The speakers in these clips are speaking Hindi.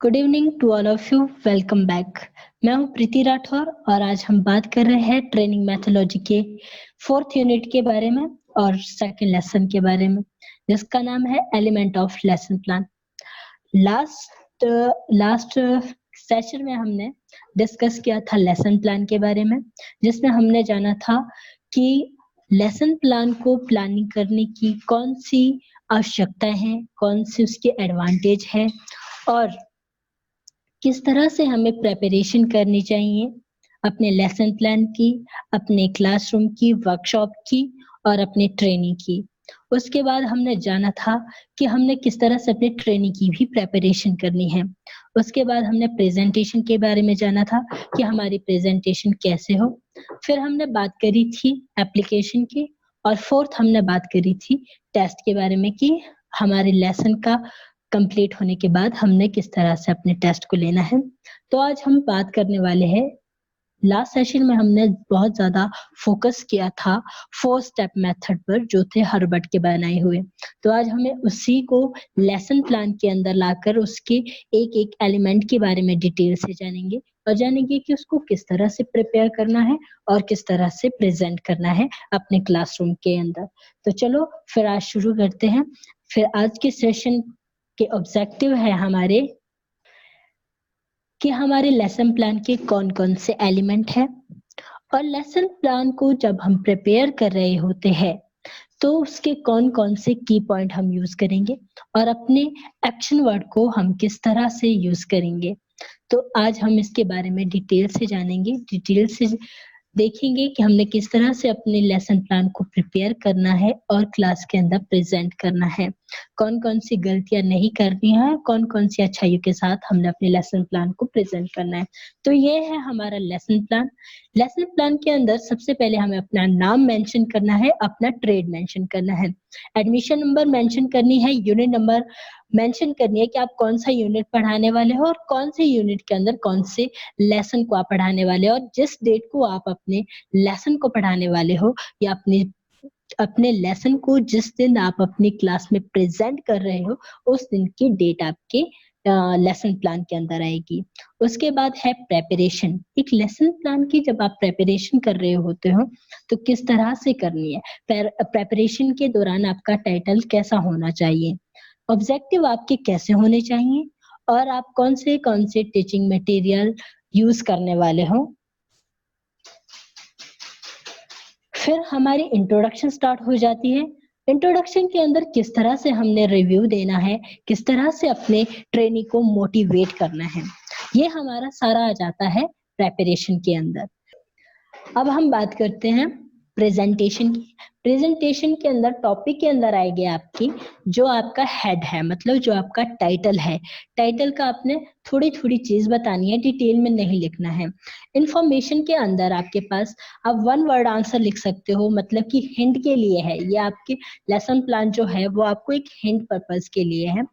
Good evening to all of you, welcome back. मैं हूं प्रीति राठौर और आज हम बात कर रहे हैं ट्रेनिंग मैथोलॉजी के 4th यूनिट के बारे में और सेकंड लेसन के बारे में, जिसका नाम है element of lesson plan. Last session में हमने डिस्कस किया था लेसन प्लान के बारे में, जिसमें हमने जाना था कि लेसन प्लान को प्लानिंग करने की कौन सी आवश्यकताएं हैं, कौन सी उसके एडवांटेज है और किस तरह से हमें प्रिपरेशन करनी चाहिए अपने लेसन प्लान की, अपने क्लासरूम की, वर्कशॉप की और अपने ट्रेनिंग की। उसके बाद हमने जाना था कि हमने किस तरह से अपने ट्रेनिंग की भी प्रिपरेशन करनी है। उसके बाद हमने प्रेजेंटेशन के बारे में जाना था कि हमारी प्रेजेंटेशन कैसे हो। फिर हमने बात करी थी एप्लीकेशन की और 4th हमने बात करी थी टेस्ट के बारे में कि हमारे लेसन का कंप्लीट होने के बाद हमने किस तरह से अपने टेस्ट को लेना है। तो आज हम बात करने वाले हैं, लास्ट सेशन में हमने बहुत ज्यादा फोकस किया था 4 स्टेप मेथड पर, जो थे हर्बर्ट के बनाए हुए। तो आज हमें उसी को लेसन प्लान के अंदर लाकर उसके एक एक एलिमेंट के बारे में डिटेल से जानेंगे और जानेंगे कि उसको किस तरह से प्रिपेयर करना है और किस तरह से प्रेजेंट करना है अपने क्लासरूम के अंदर। तो चलो फिर आज शुरू करते हैं। फिर आज के सेशन के ऑब्जेक्टिव है हमारे कि हमारे लेसन प्लान के कौन-कौन से एलिमेंट हैं और लेसन प्लान को जब हम प्रिपेयर कर रहे होते हैं तो उसके कौन-कौन से की पॉइंट हम यूज करेंगे और अपने एक्शन वर्ड को हम किस तरह से यूज करेंगे। तो आज हम इसके बारे में डिटेल से जानेंगे, डिटेल से देखेंगे कि हमने किस तरह से अपने लेसन प्लान को प्रिपेयर करना है और क्लास के अंदर प्रेजेंट करना है। कौन-कौन सी गलतियां नहीं करनी है, कौन-कौन सी अच्छाइयों के साथ हमने अपने लेसन प्लान को प्रेजेंट करना है। तो ये है हमारा लेसन प्लान। लेसन प्लान के अंदर सबसे पहले हमें अपना नाम मेंशन करना है, अपना ट्रेड मेंशन करना है, एडमिशन नंबर मेंशन करनी है, यूनिट नंबर मेंशन करनी है कि आप कौन सा यूनिट पढ़ाने वाले हो और कौन से यूनिट के अंदर कौन से लेसन को आप पढ़ाने वाले हो और जिस डेट को आप अपने लेसन को पढ़ाने वाले हो या अपने लेसन को जिस दिन आप अपनी क्लास में प्रेजेंट कर रहे हो उस दिन की डेट आपके लेसन प्लान के अंदर आएगी। उसके बाद है प्रेपरेशन। एक लेसन प्लान की जब आप प्रेपरेशन कर रहे होते हो तो किस तरह से करनी है। प्रेपरेशन के दौरान आपका टाइटल कैसा होना चाहिए, ऑब्जेक्टिव आपके कैसे होने चाहिए और आप कौन से टीचिंग मटेरियल यूज करने वाले हो। फिर हमारी इंट्रोडक्शन स्टार्ट हो जाती है। इंट्रोडक्शन के अंदर किस तरह से हमने रिव्यू देना है, किस तरह से अपने ट्रेनी को मोटिवेट करना है, ये हमारा सारा आ जाता है प्रेपरेशन के अंदर। अब हम बात करते हैं प्रेजेंटेशन की। प्रेजेंटेशन के अंदर टॉपिक के अंदर आएगी आपकी जो आपका हेड है, मतलब जो आपका टाइटल है। टाइटल का आपने थोड़ी थोड़ी चीज बतानी है, डिटेल में नहीं लिखना है। इंफॉर्मेशन के अंदर आपके पास आप 1 वर्ड आंसर लिख सकते हो, मतलब कि हिंट के लिए है। ये आपके लेसन प्लान जो है वो आपको एक हिंट पर्पज के लिए है,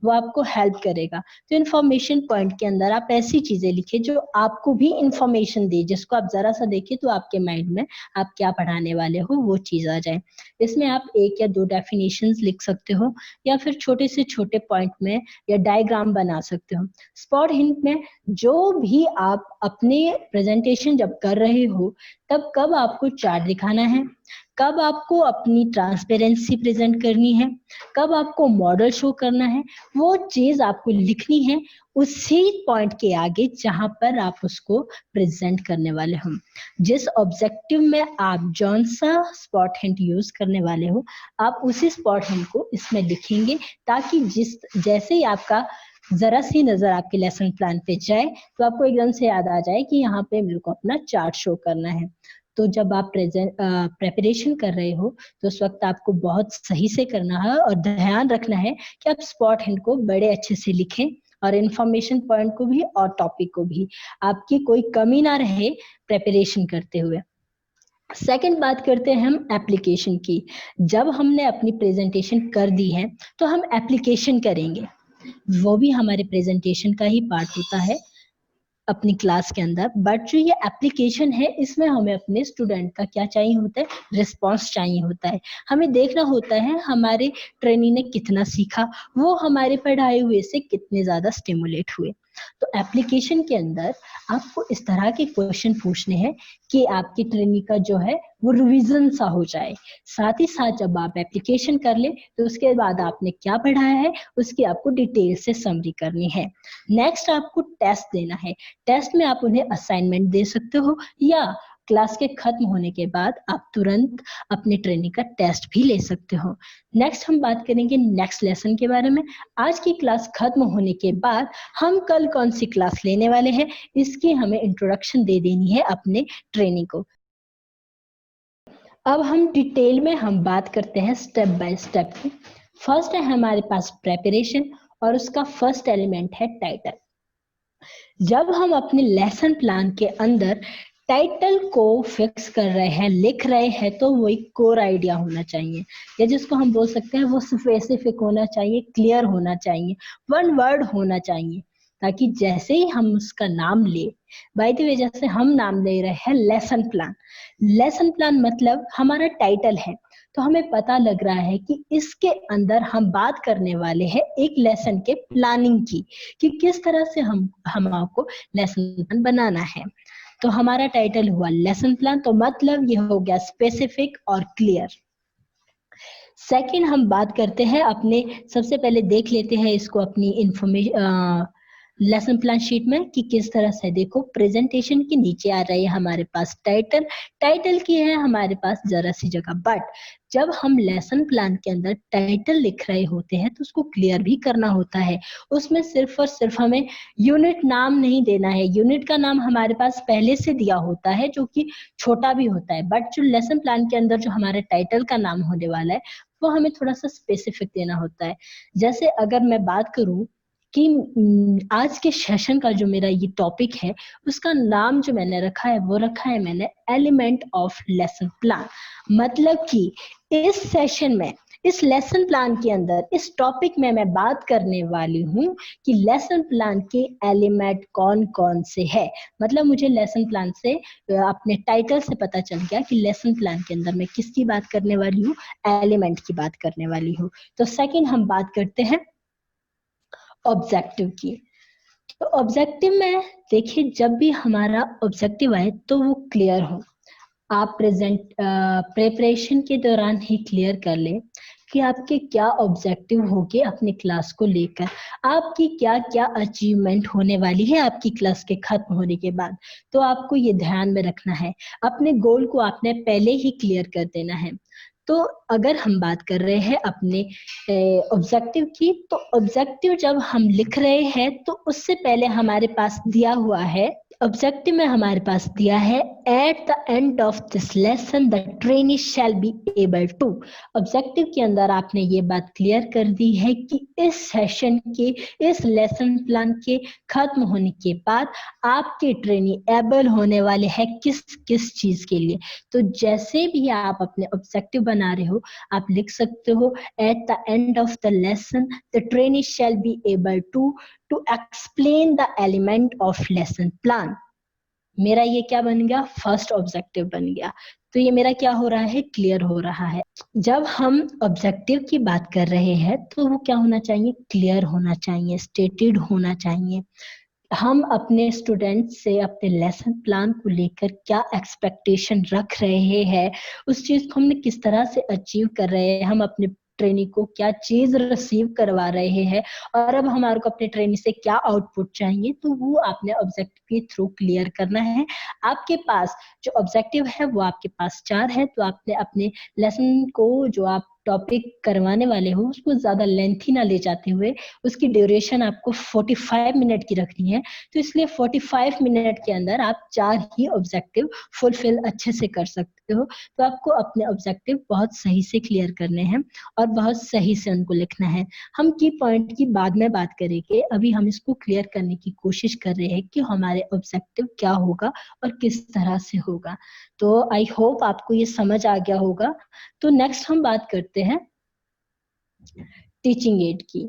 वो आपको हेल्प करेगा। तो इन्फॉर्मेशन पॉइंट के अंदर आप ऐसी चीजें लिखिए जो आपको भी इंफॉर्मेशन दे, जिसको आप जरा सा देखिए तो आपके माइंड में आप क्या पढ़ाने वाले हो वो चीज आ जाए। इसमें आप 1 या 2 डेफिनेशंस लिख सकते हो या फिर छोटे से छोटे पॉइंट में या डायग्राम बना सकते हो। स्पॉट हिंट में जो भी आप अपने प्रेजेंटेशन जब कर रहे हो तब कब आपको चार्ट दिखाना है, कब आपको अपनी ट्रांसपेरेंसी प्रेजेंट करनी है, कब आपको मॉडल शो करना है, वो चीज आपको लिखनी है उसी पॉइंट के आगे जहां पर आप उसको प्रेजेंट करने वाले हो। जिस ऑब्जेक्टिव में आप जौन सा स्पॉट हिंट यूज करने वाले हो आप उसी स्पॉट हिंट को इसमें लिखेंगे, ताकि जैसे ही आपका जरा सी नजर आपके लेसन प्लान पे जाए तो आपको एकदम से याद आ जाए कि यहाँ पे मेरे को अपना चार्ट शो करना है। तो जब आप प्रेपरेशन कर रहे हो तो उस वक्त आपको बहुत सही से करना है और ध्यान रखना है कि आप स्पॉट हिंट को बड़े अच्छे से लिखें और इंफॉर्मेशन पॉइंट को भी और टॉपिक को भी, आपकी कोई कमी ना रहे प्रेपरेशन करते हुए। सेकंड बात करते हैं हम एप्लीकेशन की। जब हमने अपनी प्रेजेंटेशन कर दी है तो हम एप्लीकेशन करेंगे, वो भी हमारे प्रेजेंटेशन का ही पार्ट होता है अपनी क्लास के अंदर। बट जो ये एप्लीकेशन है इसमें हमें अपने स्टूडेंट का क्या चाहिए होता है, रिस्पॉन्स चाहिए होता है। हमें देखना होता है हमारे ट्रेनी ने कितना सीखा, वो हमारे पढ़ाए हुए से कितने ज्यादा स्टिमुलेट हुए। तो एप्लीकेशन के अंदर आपको इस तरह के क्वेश्चन पूछने हैं कि आपकी ट्रेनी का जो है वो रिवीजन सा हो जाए। साथ ही साथ जब आप एप्लीकेशन कर ले तो उसके बाद आपने क्या पढ़ाया है उसकी आपको डिटेल से समरी करनी है। नेक्स्ट आपको टेस्ट देना है। टेस्ट में आप उन्हें असाइनमेंट दे सकते हो या क्लास के खत्म होने के बाद आप तुरंत अपने ट्रेनिंग का टेस्ट भी ले सकते हो। नेक्स्ट हम बात करेंगे नेक्स्ट लेसन के बारे में। आज की क्लास खत्म होने के बाद हम कल कौन सी क्लास लेने वाले हैं इसकी हमें इंट्रोडक्शन दे देनी है अपने ट्रेनिंग को। अब हम डिटेल में हम बात करते हैं स्टेप बाय स्टेप की। फर्स्ट है हमारे पास प्रेपरेशन और उसका फर्स्ट एलिमेंट है टाइटल। जब हम अपने लेसन प्लान के अंदर टाइटल को फिक्स कर रहे हैं, लिख रहे हैं, तो वो एक कोर आइडिया होना चाहिए या जिसको हम बोल सकते हैं वो स्पेसिफिक होना चाहिए, क्लियर होना चाहिए, वन वर्ड होना चाहिए, ताकि जैसे ही हम उसका नाम ले, बाय द वे जैसे हम नाम ले रहे हैं लेसन प्लान, लेसन प्लान मतलब हमारा टाइटल है, तो हमें पता लग रहा है कि इसके अंदर हम बात करने वाले हैं एक लेसन के प्लानिंग की, कि किस तरह से हम आपको लेसन प्लान बनाना है। तो हमारा टाइटल हुआ लेसन प्लान, तो मतलब ये हो गया स्पेसिफिक और क्लियर। सेकंड हम बात करते हैं अपने, सबसे पहले देख लेते हैं इसको अपनी इंफॉर्मेशन लेसन प्लान शीट में कि किस तरह से। देखो प्रेजेंटेशन के नीचे आ रही है हमारे पास टाइटल, टाइटल की है हमारे पास जरा सी जगह, बट जब हम लेसन प्लान के अंदर टाइटल लिख रहे होते हैं तो उसको क्लियर भी करना होता है। उसमें सिर्फ और सिर्फ हमें यूनिट नाम नहीं देना है, यूनिट का नाम हमारे पास पहले से दिया होता है जो कि छोटा भी होता है, बट जो लेसन प्लान के अंदर जो हमारे टाइटल का नाम होने वाला है वो हमें थोड़ा सा स्पेसिफिक देना होता है। जैसे अगर मैं बात करूं कि आज के सेशन का जो मेरा ये टॉपिक है उसका नाम जो मैंने रखा है वो रखा है मैंने एलिमेंट ऑफ लेसन प्लान। मतलब कि इस सेशन में, इस लेसन प्लान के अंदर, इस टॉपिक में मैं बात करने वाली हूँ कि लेसन प्लान के एलिमेंट कौन कौन से है। मतलब मुझे लेसन प्लान से अपने टाइटल से पता चल गया कि लेसन प्लान के अंदर मैं किसकी बात करने वाली हूँ, एलिमेंट की बात करने वाली हूँ। तो सेकंड हम बात करते हैं ऑब्जेक्टिव की। तो ऑब्जेक्टिव में देखिए जब भी हमारा ऑब्जेक्टिव आए तो वो क्लियर हो। आप प्रेपरेशन के दौरान ही क्लियर कर लें कि आपके क्या ऑब्जेक्टिव होंगे अपने क्लास को लेकर, आपकी क्या क्या अचीवमेंट होने वाली है आपकी क्लास के खत्म होने के बाद। तो आपको ये ध्यान में रखना है, अपने गोल को आपने पहले ही क्लियर कर देना है। तो अगर हम बात कर रहे हैं अपने ऑब्जेक्टिव की, तो ऑब्जेक्टिव जब हम लिख रहे हैं तो उससे पहले हमारे पास दिया हुआ है, ऑब्जेक्टिव में हमारे पास दिया है at the end of this lesson the trainee shall be able to. Objective के अंदर आपने ये बात क्लियर कर दी है कि इस सेशन के, इस लेसन प्लान के खत्म होने के बाद आपके ट्रेनी एबल होने वाले हैं किस किस चीज के लिए। तो जैसे भी आप अपने ऑब्जेक्टिव बना रहे हो आप लिख सकते हो at the end of the lesson the trainee shall be able to explain the element of lesson plan. मेरा ये क्या बन गया, फर्स्ट ऑब्जेक्टिव बन गया। तो ये मेरा क्या हो रहा है, क्लियर हो रहा है। जब हम ऑब्जेक्टिव की बात कर रहे हैं तो वो क्या होना चाहिए, क्लियर होना चाहिए, स्टेटेड होना चाहिए। हम अपने स्टूडेंट से अपने लेसन प्लान को लेकर क्या एक्सपेक्टेशन रख रहे हैं, उस चीज को हमने किस तरह से अचीव कर रहे हैं, हम अपने ट्रेनी को क्या चीज रिसीव करवा रहे हैं और अब हमारे को अपने ट्रेनी से क्या आउटपुट चाहिए, तो वो आपने ऑब्जेक्टिव के थ्रू क्लियर करना है। आपके पास जो ऑब्जेक्टिव है वो आपके पास 4 है, तो आपने अपने लेसन को जो आप टॉपिक करवाने वाले हो उसको ज्यादा लेंथी ना ले जाते हुए उसकी ड्यूरेशन आपको 45 मिनट की रखनी है, तो इसलिए 45 मिनट के अंदर आप 4 ही ऑब्जेक्टिव फुलफिल अच्छे से कर सकते हो। तो आपको अपने ऑब्जेक्टिव बहुत सही से क्लियर करने हैं और बहुत सही से उनको लिखना है। हम की पॉइंट की बाद में बात करेंगे, अभी हम इसको क्लियर करने की कोशिश कर रहे हैं कि हमारे ऑब्जेक्टिव क्या होगा और किस तरह से होगा। तो आई होप आपको ये समझ आ गया होगा। तो नेक्स्ट हम बात करते हैं टीचिंग एड की।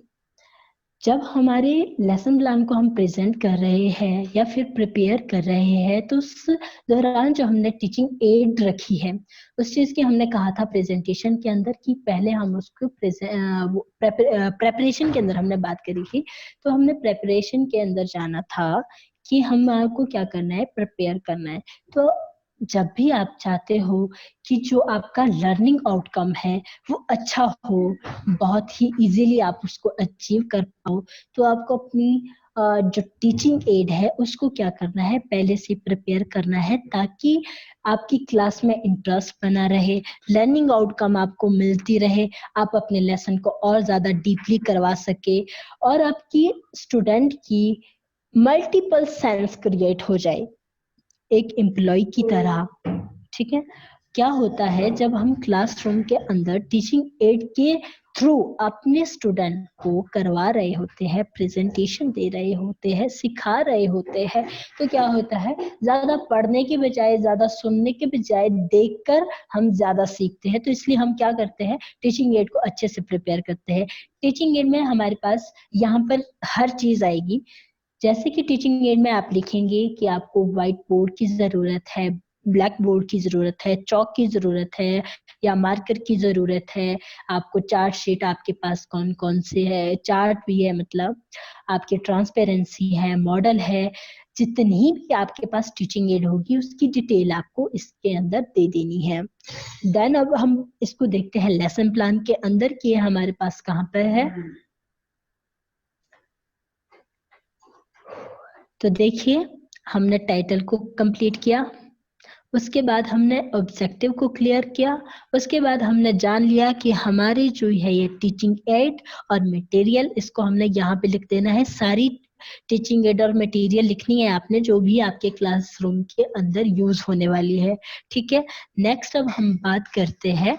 जब हमारे लेसन प्लान को हम प्रेजेंट कर रहे हैं या फिर प्रिपेयर कर रहे हैं, तो उस दौरान जो हमने टीचिंग एड रखी है उस चीज की हमने कहा था प्रेजेंटेशन के अंदर कि पहले हम उसको प्रेपरेशन के अंदर हमने बात करी थी। तो हमने प्रेपरेशन के अंदर जाना था कि हमको क्या करना है, प्रिपेयर करना है। तो जब भी आप चाहते हो कि जो आपका लर्निंग आउटकम है वो अच्छा हो, बहुत ही इजीली आप उसको अचीव कर पाओ, तो आपको अपनी जो टीचिंग एड है उसको क्या करना है, पहले से प्रिपेयर करना है ताकि आपकी क्लास में इंटरेस्ट बना रहे, लर्निंग आउटकम आपको मिलती रहे, आप अपने लेसन को और ज्यादा डीपली करवा सके और आपकी स्टूडेंट की मल्टीपल सेंस क्रिएट हो जाए एक एम्प्लॉय की तरह। ठीक है, क्या होता है जब हम क्लासरूम के अंदर टीचिंग एड के थ्रू अपने स्टूडेंट को करवा रहे होते हैं, प्रेजेंटेशन दे रहे होते हैं, सिखा रहे होते हैं, तो क्या होता है ज्यादा पढ़ने के बजाय, ज्यादा सुनने के बजाय देखकर हम ज्यादा सीखते हैं। तो इसलिए हम क्या करते हैं, टीचिंग एड को अच्छे से प्रिपेयर करते हैं। टीचिंग एड में हमारे पास यहाँ पर हर चीज आएगी। जैसे कि टीचिंग एड में आप लिखेंगे कि आपको व्हाइट बोर्ड की जरूरत है, ब्लैक बोर्ड की जरूरत है, चौक की जरूरत है या मार्कर की जरूरत है, आपको चार्ट शीट आपके पास कौन कौन से है, चार्ट भी है, मतलब आपकी ट्रांसपेरेंसी है, मॉडल है, जितनी भी आपके पास टीचिंग एड होगी उसकी डिटेल आपको इसके अंदर दे देनी है। देन अब हम इसको देखते हैं लेसन प्लान के अंदर कि हमारे पास कहाँ पर है। तो देखिए, हमने टाइटल को कंप्लीट किया, उसके बाद हमने ऑब्जेक्टिव को क्लियर किया, उसके बाद हमने जान लिया कि हमारी जो है ये टीचिंग एड और मटेरियल, इसको हमने यहाँ पे लिख देना है। सारी टीचिंग एड और मटेरियल लिखनी है आपने जो भी आपके क्लासरूम के अंदर यूज होने वाली है। ठीक है, नेक्स्ट अब हम बात करते हैं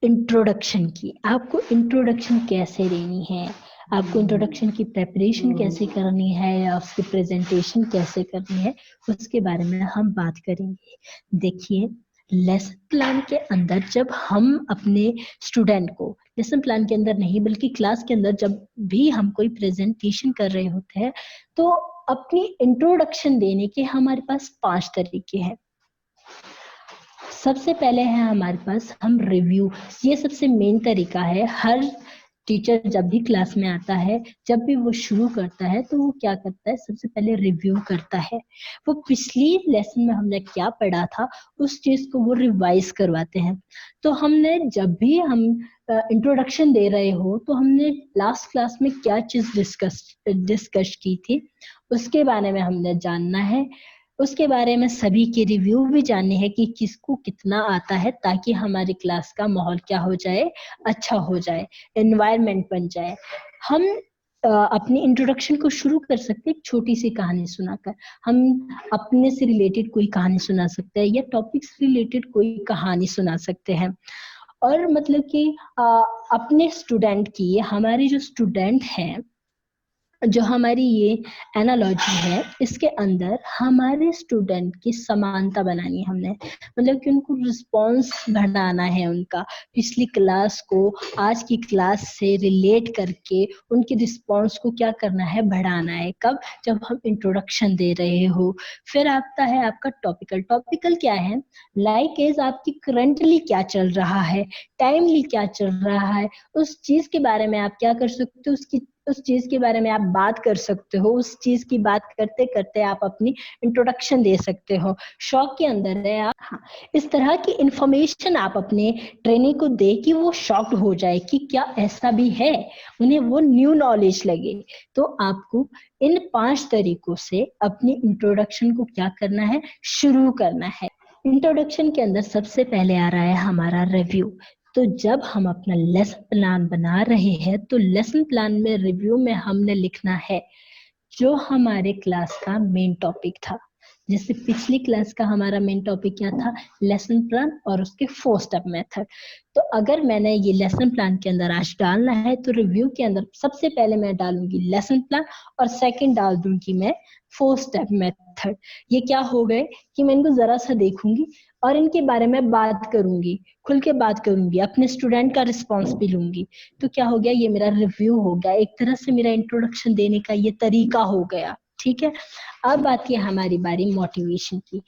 इंट्रोडक्शन की। आपको इंट्रोडक्शन कैसे देनी है, आपको इंट्रोडक्शन की प्रेपरेशन कैसे करनी है या उसकी प्रेजेंटेशन कैसे करनी है, उसके बारे में हम बात करेंगे। देखिए, लेसन प्लान के अंदर जब हम अपने स्टूडेंट को, लेसन प्लान के अंदर नहीं बल्कि क्लास के अंदर जब भी हम कोई प्रेजेंटेशन कर रहे होते हैं, तो अपनी इंट्रोडक्शन देने के हमारे पास 5 तरीके हैं। सबसे पहले है हमारे पास हम रिव्यू। ये सबसे मेन तरीका है। हर टीचर जब भी क्लास में आता है, जब भी वो शुरू करता है, तो वो क्या करता है, सबसे पहले रिव्यू करता है। वो पिछली लेसन में हमने क्या पढ़ा था उस चीज को वो रिवाइज करवाते हैं। तो हमने जब भी हम इंट्रोडक्शन दे रहे हो तो हमने लास्ट क्लास में क्या चीज डिस्कस की थी उसके बारे में हमने जानना है। उसके बारे में सभी के रिव्यू भी जानने हैं कि किसको कितना आता है, ताकि हमारी क्लास का माहौल क्या हो जाए, अच्छा हो जाए, एनवायरनमेंट बन जाए। हम अपनी इंट्रोडक्शन को शुरू कर सकते हैं एक छोटी सी कहानी सुनाकर। हम अपने से रिलेटेड कोई कहानी सुना सकते हैं या टॉपिक से रिलेटेड कोई कहानी सुना सकते हैं। और मतलब कि अपने स्टूडेंट की, हमारे जो स्टूडेंट हैं, जो हमारी ये एनालॉजी है, इसके अंदर हमारे स्टूडेंट की समानता बनानी है हमने, मतलब कि उनको रिस्पॉन्स बढ़ाना है, उनका पिछली क्लास को आज की क्लास से रिलेट करके उनके रिस्पॉन्स को क्या करना है, बढ़ाना है। कब, जब हम इंट्रोडक्शन दे रहे हो। फिर आता है आपका टॉपिकल। टॉपिकल क्या है, लाइक एज आपकी करंटली क्या चल रहा है, टाइमली क्या चल रहा है, उस चीज के बारे में आप क्या कर सकते हो, उस चीज के बारे में आप बात कर सकते हो। उस चीज की बात करते करते आप अपनी इंट्रोडक्शन दे सकते हो। शौक के अंदर है आप, हाँ, इस तरह की इंफॉर्मेशन आप अपने ट्रेनी को दे कि वो शॉक्ड हो जाए कि क्या ऐसा भी है, उन्हें वो न्यू नॉलेज लगे। तो आपको इन 5 तरीकों से अपनी इंट्रोडक्शन को क्या करना है, शुरू करना है। इंट्रोडक्शन के अंदर सबसे पहले आ रहा है हमारा रिव्यू। तो जब हम अपना लेसन प्लान बना रहे हैं तो लेसन प्लान में रिव्यू में हमने लिखना है जो हमारे क्लास का मेन टॉपिक था। जैसे पिछली क्लास का हमारा मेन टॉपिक क्या था, लेसन प्लान और उसके 4 स्टेप मेथड। तो अगर मैंने ये लेसन प्लान के अंदर आज डालना है तो रिव्यू के अंदर सबसे पहले मैं डालूंगी लेसन प्लान और सेकंड डाल दूंगी मैं 4 स्टेप मेथड। ये क्या हो गए कि मैं इनको जरा सा देखूंगी और इनके बारे में बात करूंगी, खुल के बात करूंगी, अपने स्टूडेंट का रिस्पॉन्स भी लूंगी। तो क्या हो गया, ये मेरा रिव्यू हो गया, एक तरह से मेरा इंट्रोडक्शन देने का ये तरीका हो गया। ठीक है, अब आती है हमारी बारी मोटिवेशन की।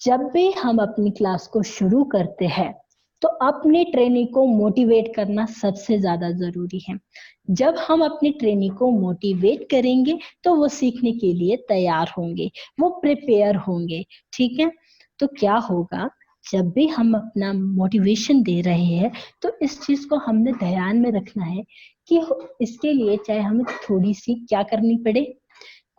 जब भी हम अपनी क्लास को शुरू करते हैं तो अपने ट्रेनी को मोटिवेट करना सबसे ज्यादा जरूरी है। जब हम अपनी ट्रेनी को मोटिवेट करेंगे तो वो सीखने के लिए तैयार होंगे, वो प्रिपेयर होंगे। ठीक है, तो क्या होगा, जब भी हम अपना मोटिवेशन दे रहे हैं तो इस चीज को हमने ध्यान में रखना है कि इसके लिए चाहे हमें थोड़ी सी क्या करनी पड़े,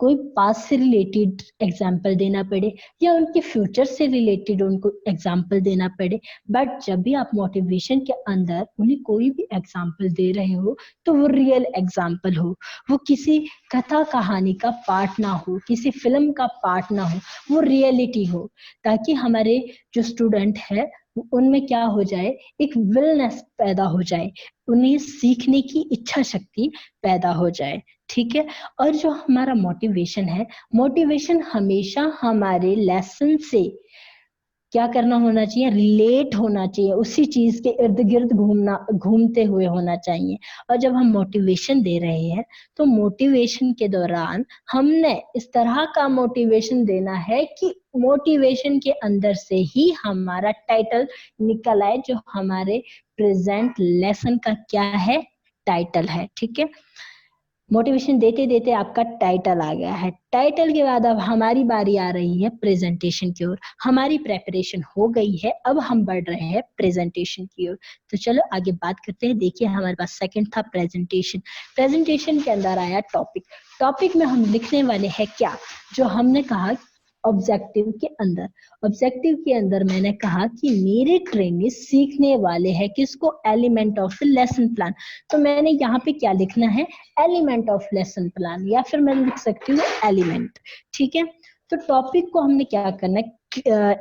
कोई पास से रिलेटेड एग्जाम्पल देना पड़े या उनके फ्यूचर से रिलेटेड उनको एग्जाम्पल देना पड़े। बट जब भी आप मोटिवेशन के अंदर उन्हें कोई भी एग्जाम्पल दे रहे हो तो वो रियल एग्जाम्पल हो, वो किसी कथा कहानी का पार्ट ना हो, किसी फिल्म का पार्ट ना हो, वो रियलिटी हो, ताकि हमारे जो स्टूडेंट है उनमें क्या हो जाए, एक विलनेस पैदा हो जाए, उन्हें सीखने की इच्छा शक्ति पैदा हो जाए। ठीक है, और जो हमारा मोटिवेशन है, मोटिवेशन हमेशा हमारे लेसन से क्या करना होना चाहिए, रिलेट होना चाहिए, उसी चीज के इर्द गिर्द घूमते हुए होना चाहिए। और जब हम मोटिवेशन दे रहे हैं तो मोटिवेशन के दौरान हमने इस तरह का मोटिवेशन देना है कि मोटिवेशन के अंदर से ही हमारा टाइटल निकल आए, जो हमारे प्रेजेंट लेसन का क्या है, टाइटल है। ठीक है, मोटिवेशन देते देते आपका टाइटल आ गया है। टाइटल के बाद अब हमारी बारी आ रही है प्रेजेंटेशन की ओर। हमारी प्रेपरेशन हो गई है, अब हम बढ़ रहे हैं प्रेजेंटेशन की ओर। तो चलो आगे बात करते हैं। देखिए हमारे पास सेकंड था प्रेजेंटेशन। प्रेजेंटेशन के अंदर आया टॉपिक। टॉपिक में हम लिखने वाले हैं क्या, जो हमने कहा ऑब्जेक्टिव के अंदर। ऑब्जेक्टिव के अंदर मैंने कहा कि मेरे ट्रेनी सीखने वाले हैं किसको, एलिमेंट ऑफ लेसन प्लान। तो मैंने यहाँ पे क्या लिखना है, एलिमेंट ऑफ लेसन प्लान, या फिर मैं लिख सकती हूँ एलिमेंट। ठीक है, तो टॉपिक को हमने क्या करना है,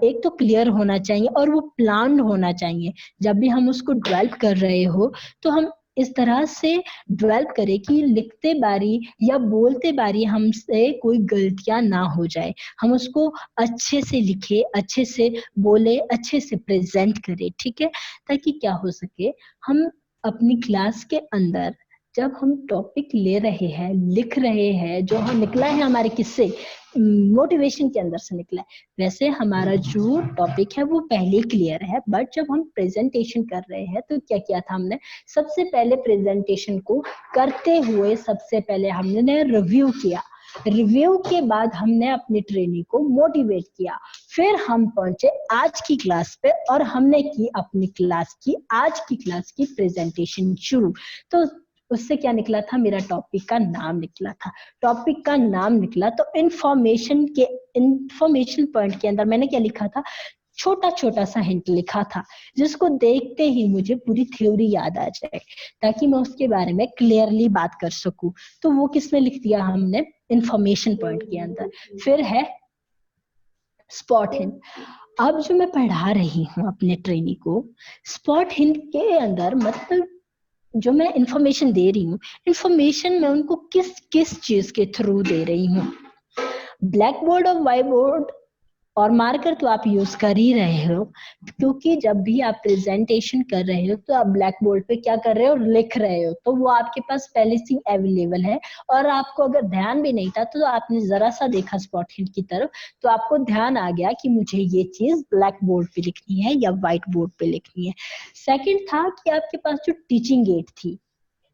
एक तो क्लियर होना चाहिए और वो प्लान होना चाहिए। जब भी हम उसको डेवलप कर रहे हो तो हम इस तरह से डेवलप करें कि लिखते बारी या बोलते बारी हमसे कोई गलतियां ना हो जाए, हम उसको अच्छे से लिखे, अच्छे से बोले, अच्छे से प्रेजेंट करें। ठीक है, ताकि क्या हो सके, हम अपनी क्लास के अंदर जब हम टॉपिक ले रहे हैं, लिख रहे हैं, जो हम निकला है हमारे किससे, मोटिवेशन के अंदर से निकला है, वैसे हमारा जो टॉपिक है वो पहले क्लियर है। बट जब हम प्रेजेंटेशन कर रहे हैं तो क्या किया था हमने, सबसे पहले प्रेजेंटेशन को करते हुए सबसे पहले हमने रिव्यू किया। रिव्यू के बाद हमने अपनी ट्रेनी को मोटिवेट किया। फिर हम पहुंचे आज की क्लास पे और हमने की अपनी क्लास की, आज की क्लास की प्रेजेंटेशन शुरू। तो उससे क्या निकला था, मेरा टॉपिक का नाम निकला था। टॉपिक का नाम निकला तो इंफॉर्मेशन पॉइंट के अंदर मैंने क्या लिखा था, छोटा छोटा सा हिंट लिखा था, जिसको देखते ही मुझे पूरी थ्योरी याद आ जाए, ताकि मैं उसके बारे में क्लियरली बात कर सकूं। तो वो किसमें लिख दिया हमने, इंफॉर्मेशन पॉइंट के अंदर। फिर है स्पॉट हिंट। अब जो मैं पढ़ा रही हूँ अपने ट्रेनी को, स्पॉट हिंट के अंदर मतलब जो मैं इंफॉर्मेशन दे रही हूँ, इंफॉर्मेशन मैं उनको किस किस चीज के थ्रू दे रही हूँ। ब्लैक बोर्ड और व्हाइट बोर्ड और मार्कर तो आप यूज कर ही रहे हो, क्योंकि जब भी आप प्रेजेंटेशन कर रहे हो तो आप ब्लैक बोर्ड पे क्या कर रहे हो, लिख रहे हो, तो वो आपके पास पहले से अवेलेबल है। और आपको अगर ध्यान भी नहीं था तो आपने जरा सा देखा स्पॉट हिंट की तरफ, तो आपको ध्यान आ गया कि मुझे ये चीज ब्लैक बोर्ड पे लिखनी है या व्हाइट बोर्ड पे लिखनी है। सेकंड था कि आपके पास जो टीचिंग एड थी,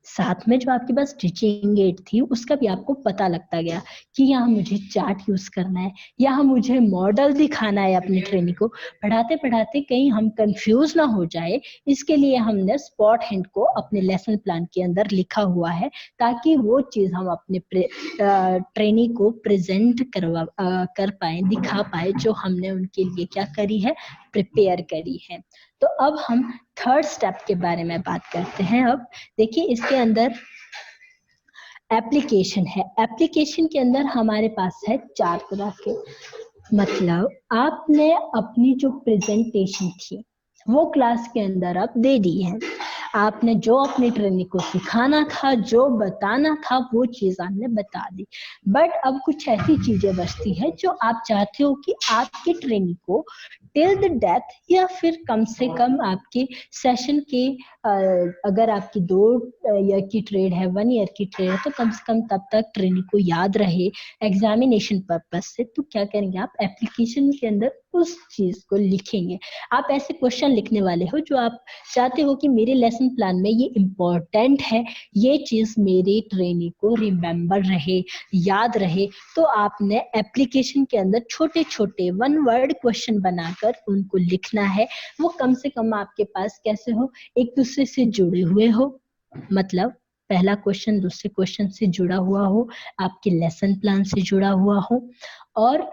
साथ में जो आपके पास टीचिंग एड थी उसका भी आपको पता लगता गया कि यहाँ मुझे चार्ट यूज करना है, यहाँ मुझे मॉडल दिखाना है अपने ट्रेनिंग को। पढ़ाते पढ़ाते कहीं हम कंफ्यूज ना हो जाए, इसके लिए हमने स्पॉट हैंड को अपने लेसन प्लान के अंदर लिखा हुआ है, ताकि वो चीज हम अपने ट्रेनिंग को प्रेजेंट कर पाए, दिखा पाए, जो हमने उनके लिए क्या करी है, प्रिपेयर करी है। तो अब हम थर्ड स्टेप के बारे में बात करते हैं। अब देखिए इसके अंदर एप्लीकेशन है। एप्लीकेशन के अंदर हमारे पास है 4 तरह के। मतलब आपने अपनी जो प्रेजेंटेशन थी वो क्लास के अंदर आप दे दी है, आपने जो अपनी ट्रेनिंग को सिखाना था, जो बताना था, वो चीज आपने बता दी। बट अब कुछ ऐसी चीजें बचती है जो आप चाहते हो कि आपकी ट्रेनिंग को टिल द डेथ, या फिर कम से कम आपके सेशन के अगर आपकी 2 ईयर की ट्रेड है, 1 ईयर की ट्रेड है, तो कम से कम तब तक ट्रेनिंग को याद रहे एग्जामिनेशन पर्पज से। तो क्या करेंगे आप, एप्लीकेशन के अंदर उस चीज को लिखेंगे। आप ऐसे क्वेश्चन लिखने वाले हो जो आप चाहते हो कि मेरे लेसन प्लान में ये इम्पोर्टेंट है, ये चीज मेरी ट्रेनिंग को रिमेम्बर रहे, याद रहे। तो आपने एप्लीकेशन के अंदर छोटे छोटे 1 वर्ड क्वेश्चन बनाकर उनको लिखना है। वो कम से कम आपके पास कैसे हो, एक दूसरे से जुड़े हुए हो, मतलब पहला क्वेश्चन दूसरे क्वेश्चन से जुड़ा हुआ हो, आपके लेसन प्लान से जुड़ा हुआ हो, और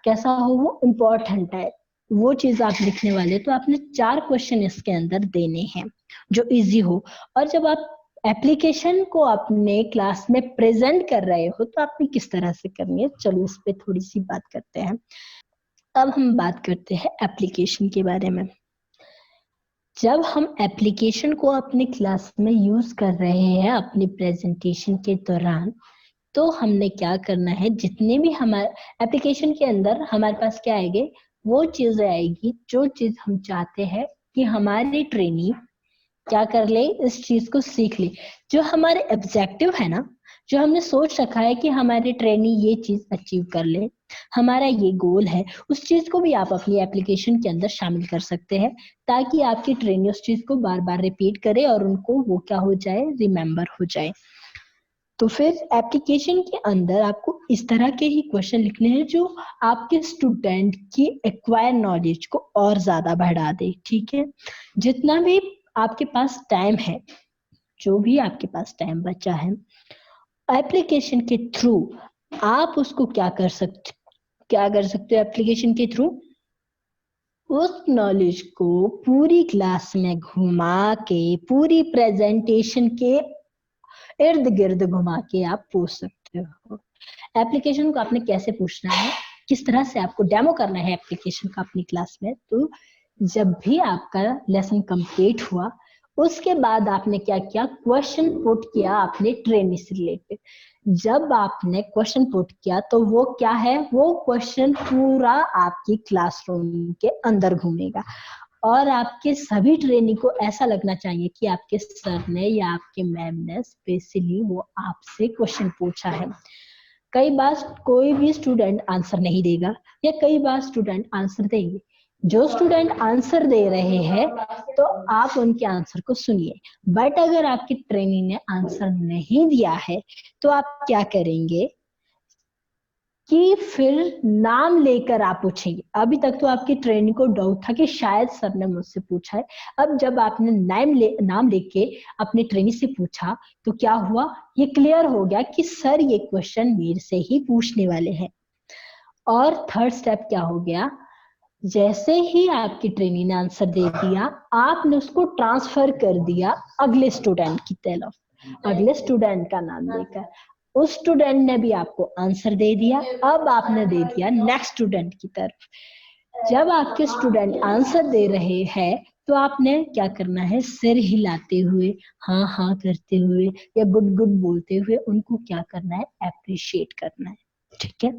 कैसा हो, वो इम्पोर्टेंट है, वो चीज आप लिखने वाले। तो आपने 4 क्वेश्चन इसके अंदर देने हैं जो इजी हो। और जब आप एप्लीकेशन को अपने क्लास में प्रेजेंट कर रहे हो तो आपने किस तरह से करनी है, चलो इस पे थोड़ी सी बात करते हैं। अब हम बात करते हैं एप्लीकेशन के बारे में। जब हम एप्लीकेशन को अपने क्लास में यूज कर रहे हैं अपनी प्रेजेंटेशन के दौरान, तो हमने क्या करना है, जितने भी हमारे एप्लीकेशन के अंदर हमारे पास क्या आएगी, वो चीजें आएगी जो चीज हम चाहते हैं कि हमारी ट्रेनी क्या कर ले, इस चीज को सीख ले। जो हमारे ऑब्जेक्टिव है ना, जो हमने सोच रखा है कि हमारे ट्रेनी ये चीज अचीव कर ले, हमारा ये गोल है, उस चीज को भी आप अपनी एप्लीकेशन के अंदर शामिल कर सकते हैं, ताकि आपकी ट्रेनी उस चीज को बार बार रिपीट करे और उनको वो क्या हो जाए, रिमेम्बर हो जाए। तो फिर एप्लीकेशन के अंदर आपको इस तरह के ही क्वेश्चन लिखने हैं जो आपके स्टूडेंट की एक्वायर नॉलेज को और ज्यादा बढ़ा दे। ठीक है, जितना भी आपके पास टाइम है, जो भी आपके पास टाइम बचा है, एप्लीकेशन के थ्रू आप उसको क्या कर सकते हो, एप्लीकेशन के थ्रू उस नॉलेज को पूरी क्लास में घुमा के, पूरी प्रेजेंटेशन के इर्द गिर्द घुमा के आप पूछ सकते हो। एप्लीकेशन को आपने कैसे पूछना है, किस तरह से आपको डेमो करना है एप्लीकेशन का अपनी क्लास में। तो जब भी आपका लेसन कंप्लीट हुआ, उसके बाद आपने क्या किया, क्वेश्चन पुट किया अपने ट्रेनिंग से रिलेटेड। जब आपने क्वेश्चन पुट किया तो वो क्या है, वो क्वेश्चन पूरा आपकी क्लासरूम के अंदर घूमेगा, और आपके सभी ट्रेनिंग को ऐसा लगना चाहिए कि आपके सर ने या आपके मैम ने स्पेशली वो आपसे क्वेश्चन पूछा है। कई बार कोई भी स्टूडेंट आंसर नहीं देगा, या कई बार स्टूडेंट आंसर देंगे। जो स्टूडेंट आंसर दे रहे हैं तो आप उनके आंसर को सुनिए। बट अगर आपकी ट्रेनिंग ने आंसर नहीं दिया है तो आप क्या करेंगे कि फिर नाम लेकर आप पूछेंगे। अभी तक तो आपकी ट्रेनिंग को डाउट था कि शायद सर ने मुझसे पूछा है, अब जब आपने नाम लेके अपने ट्रेनिंग से पूछा तो क्या हुआ, ये क्लियर हो गया कि सर ये क्वेश्चन मेरे से ही पूछने वाले हैं। और थर्ड स्टेप क्या हो गया, जैसे ही आपकी ट्रेनिंग ने आंसर दे दिया, आपने उसको ट्रांसफर कर दिया अगले स्टूडेंट की तरफ, अगले स्टूडेंट का नाम लेकर। उस स्टूडेंट ने भी आपको आंसर दे दिया, अब आपने दे दिया नेक्स्ट स्टूडेंट की तरफ। जब आपके स्टूडेंट आंसर दे रहे हैं तो आपने क्या करना है, सिर हिलाते हुए, हाँ हाँ करते हुए या गुड गुड बोलते हुए उनको क्या करना है, अप्रिशिएट करना है। ठीक है,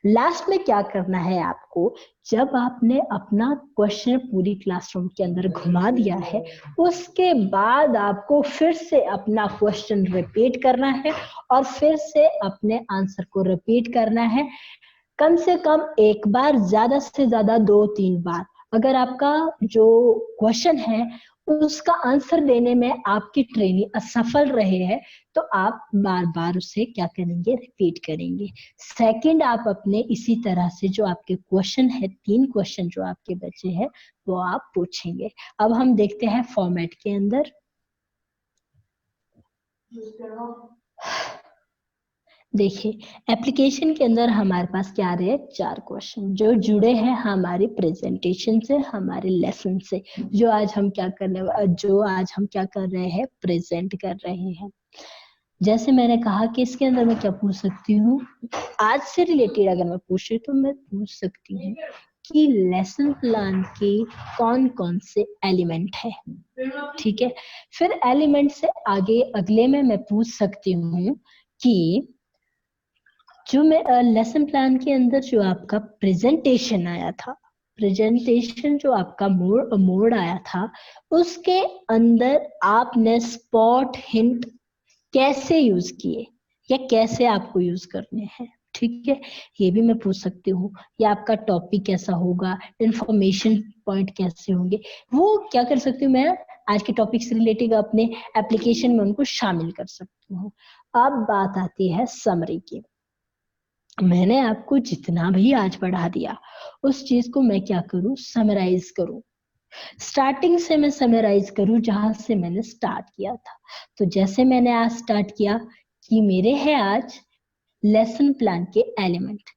लास्ट में क्या करना है आपको, जब आपने अपना क्वेश्चन पूरी क्लासरूम के अंदर घुमा दिया है, उसके बाद आपको फिर से अपना क्वेश्चन रिपीट करना है और फिर से अपने आंसर को रिपीट करना है, कम से कम एक बार, ज्यादा से ज्यादा 2-3 बार। अगर आपका जो क्वेश्चन है उसका आंसर देने में आपकी ट्रेनी असफल रहे हैं तो आप बार बार उसे क्या करेंगे, रिपीट करेंगे। सेकंड, आप अपने इसी तरह से जो आपके क्वेश्चन है, 3 क्वेश्चन जो आपके बचे हैं वो आप पूछेंगे। अब हम देखते हैं फॉर्मेट के अंदर। देखिए एप्लीकेशन के अंदर हमारे पास क्या रहे, 4 क्वेश्चन जो जुड़े हैं हमारी प्रेजेंटेशन से, हमारे लेसन से, जो आज हम क्या कर रहे हैं, प्रेजेंट कर रहे हैं। जैसे मैंने कहा कि इसके अंदर मैं क्या पूछ सकती हूँ, आज से रिलेटेड अगर मैं पूछ रही तो मैं पूछ सकती हूँ कि लेसन प्लान के कौन कौन से एलिमेंट है, ठीक है। फिर एलिमेंट से आगे अगले में मैं पूछ सकती हूँ कि जो मैं लेसन प्लान के अंदर जो आपका प्रेजेंटेशन आया था, प्रेजेंटेशन जो आपका मोड आया था, उसके अंदर आपने स्पॉट हिंट कैसे यूज किए या कैसे आपको यूज करने हैं, ठीक है, ये भी मैं पूछ सकती हूँ। या आपका टॉपिक कैसा होगा, इंफॉर्मेशन पॉइंट कैसे होंगे, वो क्या कर सकती हूँ मैं, आज के टॉपिक से रिलेटेड अपने एप्लीकेशन में उनको शामिल कर सकती हूँ। अब बात आती है समरी की। मैंने आपको जितना भी आज पढ़ा दिया उस चीज को मैं क्या करूं, समराइज करूं। स्टार्टिंग से मैं समराइज करूं जहां से मैंने स्टार्ट किया था। तो जैसे मैंने आज स्टार्ट किया कि मेरे हैं आज लेसन प्लान के एलिमेंट,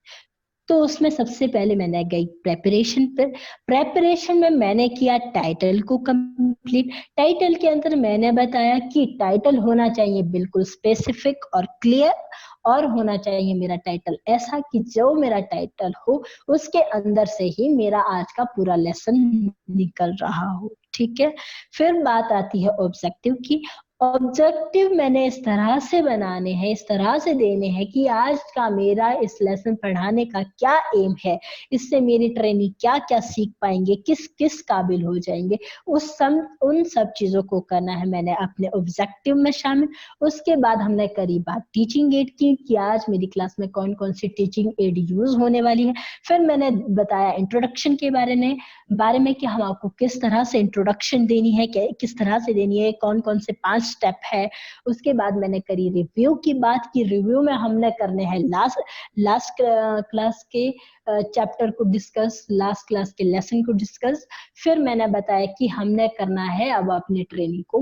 तो उसमें सबसे पहले मैंने गई प्रेपरेशन पर। प्रेपरेशन में मैंने किया टाइटल को कंप्लीट। टाइटल के अंदर मैंने बताया कि टाइटल होना चाहिए बिल्कुल स्पेसिफिक और क्लियर, और होना चाहिए मेरा टाइटल ऐसा कि जो मेरा टाइटल हो उसके अंदर से ही मेरा आज का पूरा लेसन निकल रहा हो, ठीक है। फिर बात आती है ऑब्जेक्टिव की। ऑब्जेक्टिव मैंने इस तरह से बनाने हैं, इस तरह से देने हैं कि आज का मेरा इस लेसन पढ़ाने का क्या एम है, इससे मेरी ट्रेनी क्या क्या सीख पाएंगे, किस किस काबिल हो जाएंगे, उन सब चीजों को करना है मैंने अपने ऑब्जेक्टिव में शामिल। उसके बाद हमने करी बात टीचिंग एड की कि आज मेरी क्लास में कौन कौन सी टीचिंग एड यूज होने वाली है। फिर मैंने बताया इंट्रोडक्शन के बारे में कि हम आपको किस तरह से इंट्रोडक्शन देनी है, किस तरह से देनी है, कौन कौन से 5 स्टेप है। उसके बाद मैंने करी रिव्यू की बात की। रिव्यू में हमने करने हैं लास्ट क्लास के चैप्टर को डिस्कस, लास्ट क्लास के लेसन को डिस्कस। फिर मैंने बताया कि हमने करना है अब अपने ट्रेनिंग को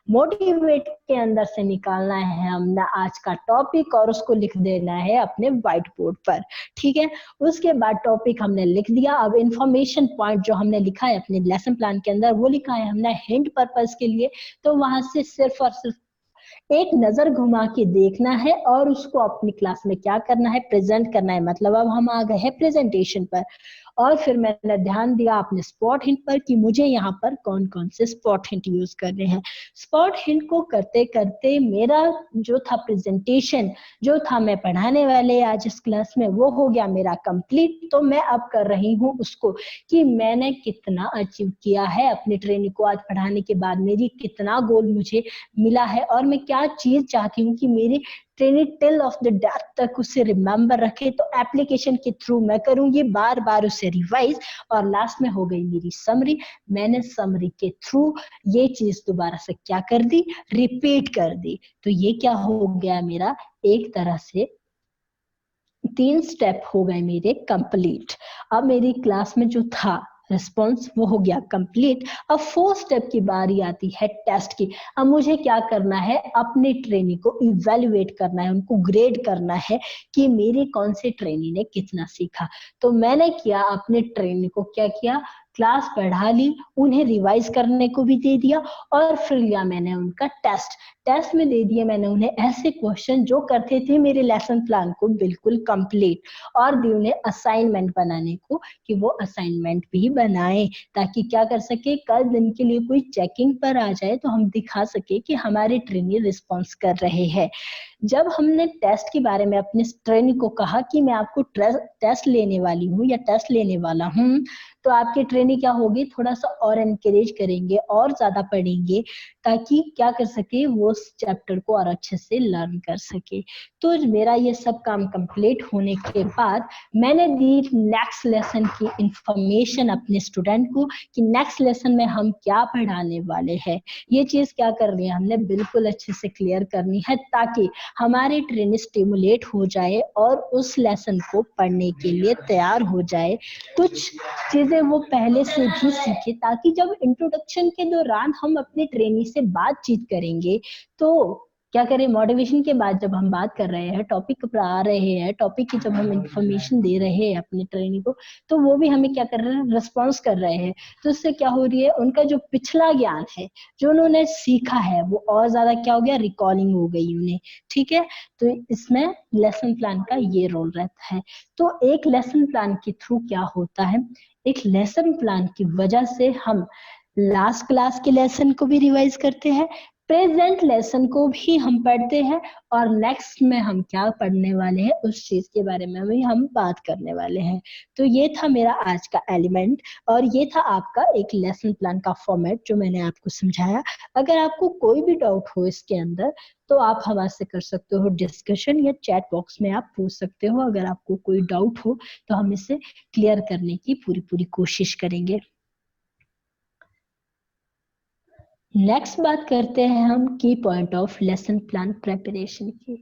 मोटिवेट के अंदर से निकालना है हमने आज का टॉपिक और उसको लिख देना है अपने व्हाइट बोर्ड पर, ठीक है। उसके बाद टॉपिक हमने लिख दिया। अब इंफॉर्मेशन पॉइंट जो हमने लिखा है अपने लेसन प्लान के अंदर वो लिखा है हमने हिंट पर्पस के लिए, तो वहां से सिर्फ और सिर्फ एक नजर घुमा के देखना है और उसको अपनी क्लास में क्या करना है, प्रेजेंट करना है। मतलब अब हम आ गए हैं प्रेजेंटेशन पर। और फिर मैंने ध्यान दिया अपने स्पॉट हिंट पर कि मुझे यहाँ पर कौन कौन से स्पॉट हिंट यूज करने हैं। स्पॉट हिंट को करते करते मेरा जो था प्रेजेंटेशन, जो था मैं पढ़ाने वाले आज इस क्लास में, वो हो गया मेरा कंप्लीट। तो मैं अब कर रही हूँ उसको कि मैंने कितना अचीव किया है अपनी ट्रेनिंग को आज पढ़ाने के बाद, मेरी कितना गोल मुझे मिला है और मैं क्या चीज चाहती हूँ कि मेरी training till of the death तक उसे रिमेम्बर रखे। तो एप्लीकेशन के थ्रू मैं करूंगी बार बार उसे रिवाइज, और लास्ट में हो गई मेरी समरी। मैंने समरी के थ्रू ये चीज दोबारा से क्या कर दी, रिपीट कर दी। तो ये क्या हो गया मेरा, एक तरह से 3 स्टेप हो गए मेरे कंप्लीट। अब मेरी क्लास में जो था रिस्पॉन्स वो हो गया कंप्लीट। अब 4 स्टेप की बारी आती है टेस्ट की। अब मुझे क्या करना है, अपने ट्रेनी को इवेल्युएट करना है, उनको ग्रेड करना है कि मेरी कौन से ट्रेनी ने कितना सीखा। तो मैंने किया, अपने ट्रेनी को क्या किया, क्लास पढ़ा ली, उन्हें रिवाइज करने को भी दे दिया, और फिर लिया मैंने उनका टेस्ट में दे दिए मैंने उन्हें ऐसे क्वेश्चन जो करते थे मेरे लेसन प्लान को बिल्कुल कंप्लीट, और दी उन्हें असाइनमेंट बनाने को कि वो असाइनमेंट भी बनाए, ताकि क्या कर सके, कल दिन के लिए कोई चेकिंग पर आ जाए तो हम दिखा सके कि हमारे ट्रेनी रिस्पॉन्स कर रहे हैं। जब हमने टेस्ट के बारे में अपने ट्रेनी को कहा कि मैं आपको टेस्ट लेने वाली हूँ या टेस्ट लेने वाला हूँ, तो आपकी ट्रेनी क्या होगी, थोड़ा सा और एनकरेज करेंगे और ज्यादा पढ़ेंगे ताकि क्या कर सके, वो उस चैप्टर को और अच्छे से लर्न कर सके। तो मेरा ये सब काम कंप्लीट होने के बाद मैंने दी नेक्स्ट लेसन की इंफॉर्मेशन अपने स्टूडेंट को कि नेक्स्ट लेसन में हम क्या पढ़ाने वाले हैं। ये चीज क्या करनी है, हमने बिल्कुल अच्छे से क्लियर करनी है ताकि हमारी ट्रेनी स्टिमुलेट हो जाए और उस लेसन को पढ़ने के लिए तैयार हो जाए। कुछ चीजें वो पहले से भी सीखे ताकि जब इंट्रोडक्शन के दौरान हम अपने ट्रेनी से बातचीत करेंगे तो क्या करें, मोटिवेशन के बाद जब हम बात कर रहे हैं, टॉपिक पर आ रहे हैं, टॉपिक की जब हम इंफॉर्मेशन दे रहे हैं अपनी ट्रेनिंग को, तो वो भी हमें क्या कर रहे हैं, रिस्पॉन्स कर रहे हैं। तो इससे क्या हो रही है, उनका जो पिछला ज्ञान है जो उन्होंने सीखा है वो और ज्यादा क्या हो गया, रिकॉलिंग हो गई उन्हें। ठीक है, तो इसमें लेसन प्लान का ये रोल रहता है। तो एक लेसन प्लान के थ्रू क्या होता है, एक लेसन प्लान की वजह से हम लास्ट क्लास के लेसन को भी रिवाइज करते हैं, प्रेजेंट लेसन को भी हम पढ़ते हैं, और नेक्स्ट में हम क्या पढ़ने वाले हैं उस चीज के बारे में भी हम बात करने वाले हैं। तो ये था मेरा आज का एलिमेंट, और ये था आपका एक लेसन प्लान का फॉर्मेट जो मैंने आपको समझाया। अगर आपको कोई भी डाउट हो इसके अंदर तो आप हमारे कर सकते हो डिस्कशन, या चैट बॉक्स में आप पूछ सकते हो। अगर आपको कोई डाउट हो तो हम इसे क्लियर करने की पूरी कोशिश करेंगे। नेक्स्ट बात करते हैं हम की point of lesson plan preparation की।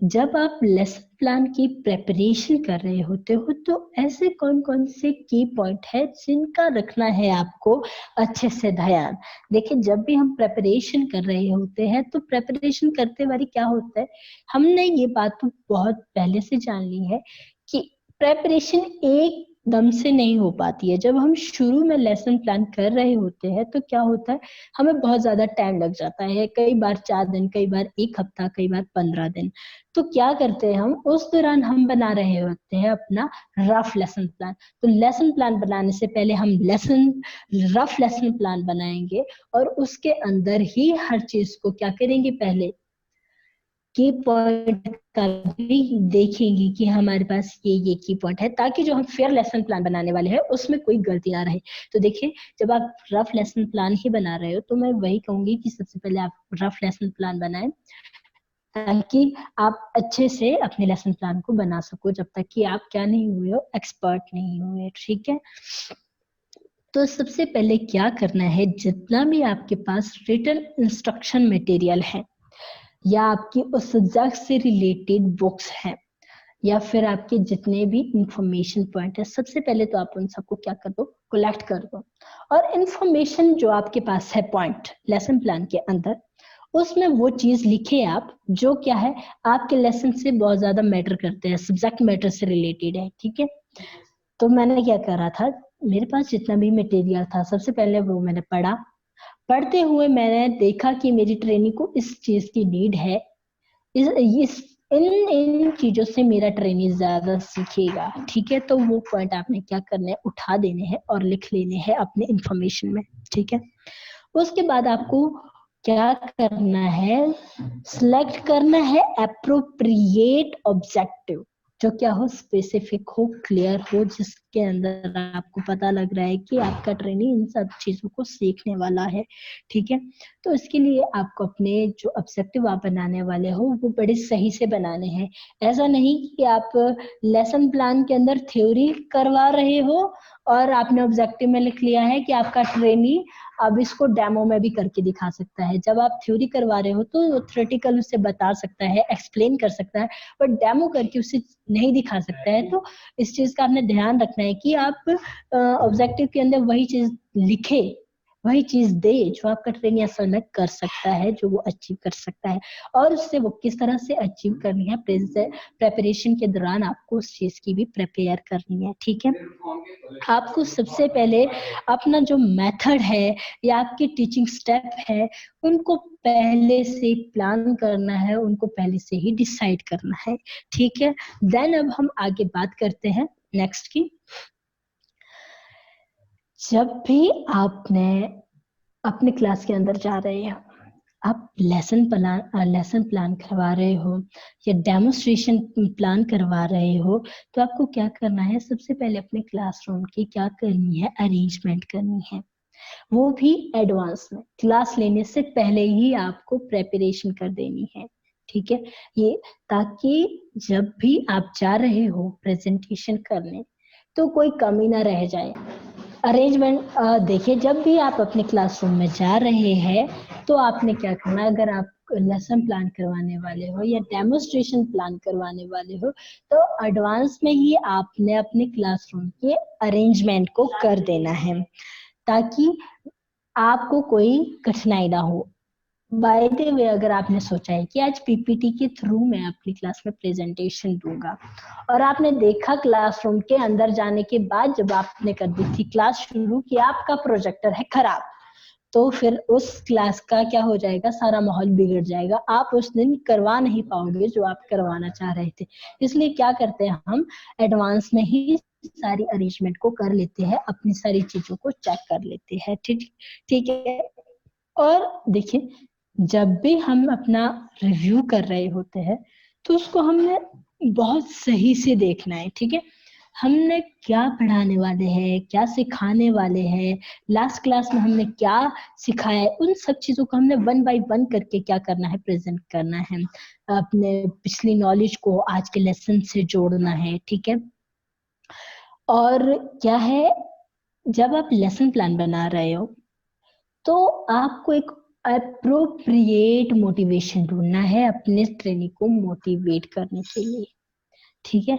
जब आप लेसन प्लान की प्रेपरेशन कर रहे होते हो तो ऐसे कौन कौन से की पॉइंट है जिनका रखना है आपको अच्छे से ध्यान। देखिए, जब भी हम प्रेपरेशन कर रहे होते हैं तो प्रेपरेशन करते बारी क्या होता है, हमने ये बात तो बहुत पहले से जान ली है कि प्रेपरेशन एक दम से नहीं हो पाती है। जब हम शुरू में लेसन प्लान कर रहे होते हैं तो क्या होता है, हमें बहुत ज्यादा टाइम लग जाता है, कई बार 4 दिन, कई बार 1 हफ्ता, कई बार 15 दिन। तो क्या करते हैं हम, उस दौरान हम बना रहे होते हैं अपना रफ लेसन प्लान। तो लेसन प्लान बनाने से पहले हम रफ लेसन प्लान बनाएंगे, और उसके अंदर ही हर चीज को क्या करेंगे, पहले की पॉइंट का भी देखेंगे कि हमारे पास ये की पॉइंट है, ताकि जो हम फेयर लेसन प्लान बनाने वाले हैं उसमें कोई गलती ना रहे। तो देखिए, जब आप रफ लेसन प्लान ही बना रहे हो तो मैं वही कहूंगी कि सबसे पहले आप रफ लेसन प्लान बनाएं ताकि आप अच्छे से अपने लेसन प्लान को बना सको, जब तक कि आप क्या नहीं हुए हो, एक्सपर्ट नहीं हुए। ठीक है, तो सबसे पहले क्या करना है, जितना भी आपके पास रिटन इंस्ट्रक्शन मटेरियल है या आपकी उस सब्जेक्ट से रिलेटेड बुक्स हैं या फिर आपके जितने भी इंफॉर्मेशन पॉइंट है, सबसे पहले तो आप उन सबको क्या कर दो, कलेक्ट कर दो। और इंफॉर्मेशन जो आपके पास है पॉइंट लेसन प्लान के अंदर, उसमें वो चीज लिखे आप जो क्या है, आपके लेसन से बहुत ज्यादा मैटर करते हैं, सब्जेक्ट मैटर से रिलेटेड है। ठीक है, तो मैंने क्या करा था, मेरे पास जितना भी मटेरियल था सबसे पहले वो मैंने पढ़ा। पढ़ते हुए मैंने देखा कि मेरी ट्रेनिंग को इस चीज की नीड है, इस इन इन चीजों से मेरा ट्रेनी ज्यादा सीखेगा। ठीक है, तो वो पॉइंट आपने क्या करना है, उठा देने हैं और लिख लेने हैं अपने इंफॉर्मेशन में। ठीक है, उसके बाद आपको क्या करना है, सिलेक्ट करना है अप्रोप्रिएट ऑब्जेक्टिव, जो क्या हो, स्पेसिफिक हो, क्लियर हो, जिसके अंदर आपको पता लग रहा है कि आपका ट्रेनी इन सब चीजों को सीखने वाला है। ठीक है, तो इसके लिए आपको अपने जो ऑब्जेक्टिव आप बनाने वाले हो वो बड़े सही से बनाने हैं। ऐसा नहीं कि आप लेसन प्लान के अंदर थ्योरी करवा रहे हो और आपने ऑब्जेक्टिव में लिख लिया है कि आपका ट्रेनी अब इसको डेमो में भी करके दिखा सकता है। जब आप थ्योरी करवा रहे हो तो थ्योरेटिकल उसे बता सकता है, एक्सप्लेन कर सकता है, बट डेमो करके उसे नहीं दिखा सकता है। तो इस चीज का आपने ध्यान रखना है कि आप ऑब्जेक्टिव के अंदर वही चीज लिखे, वही चीज दे जो आपका ट्रेनी असल में कर सकता है, जो वो अचीव कर सकता है। और उससे वो किस तरह से अचीव करनी है, प्रेपरेशन के दौरान आपको उस चीज की भी प्रिपेयर करनी है। ठीक है, आपको सबसे पहले अपना जो मेथड है या आपके टीचिंग स्टेप है उनको पहले से प्लान करना है, उनको पहले से ही डिसाइड करना है। ठीक है, देन अब हम आगे बात करते हैं नेक्स्ट की। जब भी आपने अपने क्लास के अंदर जा रहे हैं, आप लेसन प्लान करवा रहे हो या डेमोन्स्ट्रेशन प्लान करवा रहे हो, तो आपको क्या करना है, सबसे पहले अपने क्लासरूम की क्या करनी है, अरेंजमेंट करनी है, वो भी एडवांस में, क्लास लेने से पहले ही आपको प्रेपरेशन कर देनी है, ठीक है। ये ताकि जब भी आप जा रहे हो प्रेजेंटेशन करने तो कोई कमी ना रह जाए। अरेंजमेंट देखिए, जब भी आप अपने क्लासरूम में जा रहे हैं तो आपने क्या करना, अगर आप लेसन प्लान करवाने वाले हो या डेमोन्स्ट्रेशन प्लान करवाने वाले हो तो एडवांस में ही आपने अपने क्लासरूम के अरेंजमेंट को कर देना है ताकि आपको कोई कठिनाई ना हो। बाय द वे, अगर आपने सोचा है कि आज पीपीटी के थ्रू मैं अपनी क्लास में प्रेजेंटेशन दूंगा और आपने देखा क्लासरूम के अंदर जाने के बाद जब आपने कर दी थी क्लास शुरू कि आपका प्रोजेक्टर है खराब, तो फिर उस क्लास का क्या हो जाएगा, सारा माहौल बिगड़ जाएगा, आप उस दिन करवा नहीं पाओगे जो आप करवाना चाह रहे थे। इसलिए क्या करते हैं, हम एडवांस में ही सारी अरेंजमेंट को कर लेते हैं, अपनी सारी चीजों को चेक कर लेते हैं, ठीक ठीक है। और देखिए, जब भी हम अपना रिव्यू कर रहे होते हैं तो उसको हमने बहुत सही से देखना है, ठीक है। हमने क्या पढ़ाने वाले हैं, क्या सिखाने वाले हैं, लास्ट क्लास में हमने क्या सिखाया है, उन सब चीजों को हमने वन बाय वन करके क्या करना है, प्रेजेंट करना है, अपने पिछली नॉलेज को आज के लेसन से जोड़ना है, ठीक है। और क्या है, जब आप लेसन प्लान बना रहे हो तो आपको एक अप्रोप्रिएट मोटिवेशन ढूंढना है अपने ट्रेनिंग को मोटिवेट करने के लिए, ठीक है।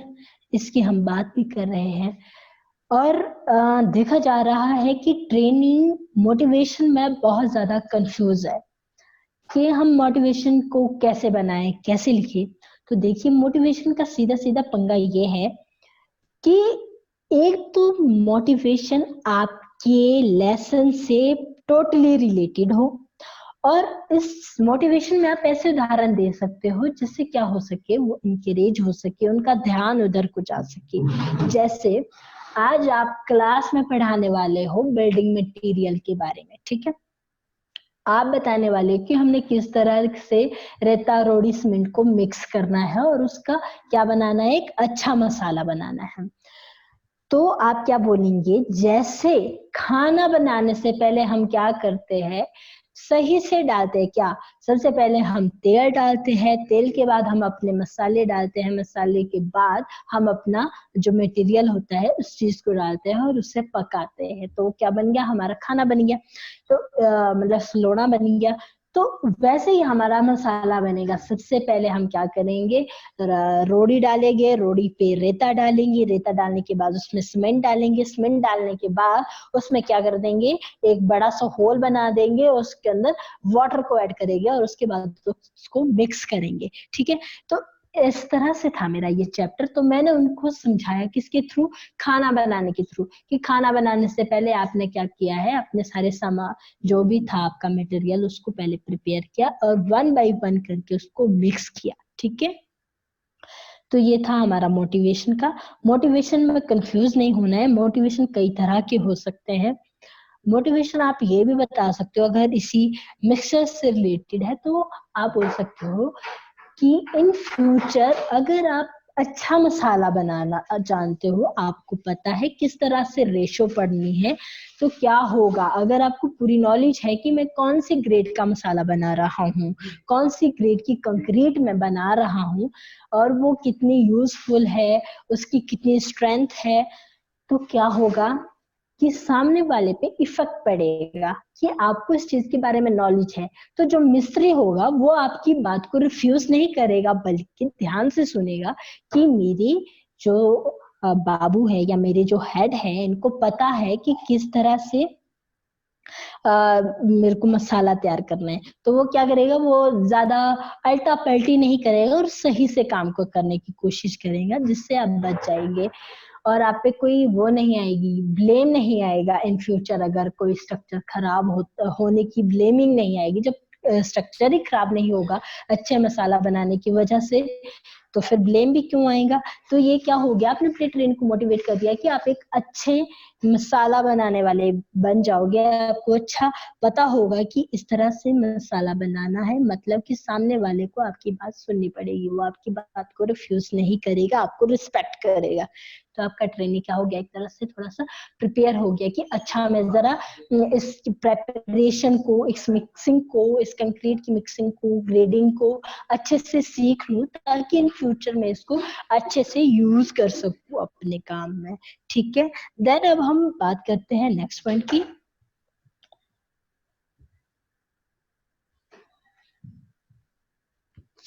इसकी हम बात भी कर रहे हैं। और देखा जा रहा है कि ट्रेनिंग मोटिवेशन में बहुत ज्यादा कंफ्यूज है कि हम मोटिवेशन को कैसे बनाएं, कैसे लिखें। तो देखिए, मोटिवेशन का सीधा सीधा पंगा ये है कि एक तो मोटिवेशन आपके लेसन से टोटली रिलेटेड हो, और इस मोटिवेशन में आप ऐसे उदाहरण दे सकते हो जिससे क्या हो सके, वो इंकरेज हो सके, उनका ध्यान उधर को जा सके। जैसे आज आप क्लास में पढ़ाने वाले हो बिल्डिंग मटेरियल के बारे में, ठीक है। आप बताने वाले कि हमने किस तरह से रेता रोड़ी सीमेंट को मिक्स करना है और उसका क्या बनाना है, एक अच्छा मसाला बनाना है। तो आप क्या बोलेंगे, जैसे खाना बनाने से पहले हम क्या करते हैं, सही से डालते हैं क्या, सबसे पहले हम तेल डालते हैं, तेल के बाद हम अपने मसाले डालते हैं, मसाले के बाद हम अपना जो मटेरियल होता है उस चीज को डालते हैं और उसे पकाते हैं, तो क्या बन गया, हमारा खाना बन गया। तो मतलब सलोना बन गया। तो वैसे ही हमारा मसाला बनेगा, सबसे पहले हम क्या करेंगे, रोड़ी डालेंगे, रोड़ी पे रेता डालेंगे, रेता डालने के बाद उसमें सीमेंट डालेंगे, सीमेंट डालने के बाद उसमें क्या कर देंगे, एक बड़ा सा होल बना देंगे, उसके अंदर वाटर को ऐड करेंगे और उसके बाद उसको मिक्स करेंगे, ठीक है। तो इस तरह से था मेरा ये चैप्टर। तो मैंने उनको समझाया किसके थ्रू, खाना बनाने के थ्रू, कि खाना बनाने से पहले आपने क्या किया है, अपने सारे सामान जो भी था आपका मटेरियल उसको पहले प्रिपेयर किया और वन बाय वन करके उसको मिक्स किया, ठीक है। तो ये था हमारा मोटिवेशन का। मोटिवेशन में कंफ्यूज नहीं होना है, मोटिवेशन कई तरह के हो सकते हैं। मोटिवेशन आप ये भी बता सकते हो, अगर इसी मिक्सचर से रिलेटेड है तो आप बोल सकते हो कि इन फ्यूचर अगर आप अच्छा मसाला बनाना जानते हो, आपको पता है किस तरह से रेशो पढ़नी है, तो क्या होगा, अगर आपको पूरी नॉलेज है कि मैं कौन सी ग्रेड का मसाला बना रहा हूँ, कौन सी ग्रेड की कंक्रीट में बना रहा हूँ और वो कितनी यूजफुल है, उसकी कितनी स्ट्रेंथ है, तो क्या होगा कि सामने वाले पे इफेक्ट पड़ेगा कि आपको इस चीज के बारे में नॉलेज है। तो जो मिस्त्री होगा वो आपकी बात को रिफ्यूज नहीं करेगा, बल्कि ध्यान से सुनेगा कि मेरी जो बाबू है या मेरे जो हेड है इनको पता है कि किस तरह से मेरे को मसाला तैयार करना है। तो वो क्या करेगा, वो ज्यादा अल्टा पल्टी नहीं करेगा और सही से काम को करने की कोशिश करेगा, जिससे आप बच जाएंगे और आप पे कोई वो नहीं आएगी, ब्लेम नहीं आएगा इन फ्यूचर। अगर कोई स्ट्रक्चर खराब होने की ब्लेमिंग नहीं आएगी, जब स्ट्रक्चर ही खराब नहीं होगा अच्छे मसाला बनाने की वजह से, तो फिर ब्लेम भी क्यों आएगा? तो ये क्या हो गया, आपने अपने ट्रेनिंग को मोटिवेट कर दिया कि आप एक अच्छे मसाला बनाने वाले बन जाओगे। आपको अच्छा पता होगा कि इस तरह से मसाला बनाना है, मतलब कि सामने वाले को आपकी बात सुननी पड़ेगी, वो आपकी बात को रिफ्यूज नहीं करेगा, आपको रिस्पेक्ट करेगा। तो आपका ट्रेनिंग क्या हो गया, एक तरह से थोड़ा सा प्रिपेयर हो गया कि अच्छा मैं जरा इस प्रेपरेशन को, इस मिक्सिंग को, इस कंक्रीट की मिक्सिंग को, ग्रेडिंग को अच्छे से सीख लूं, ताकि इन फ्यूचर में इसको अच्छे से यूज कर सकूं अपने काम में। ठीक है, देन अब हम बात करते हैं नेक्स्ट पॉइंट की।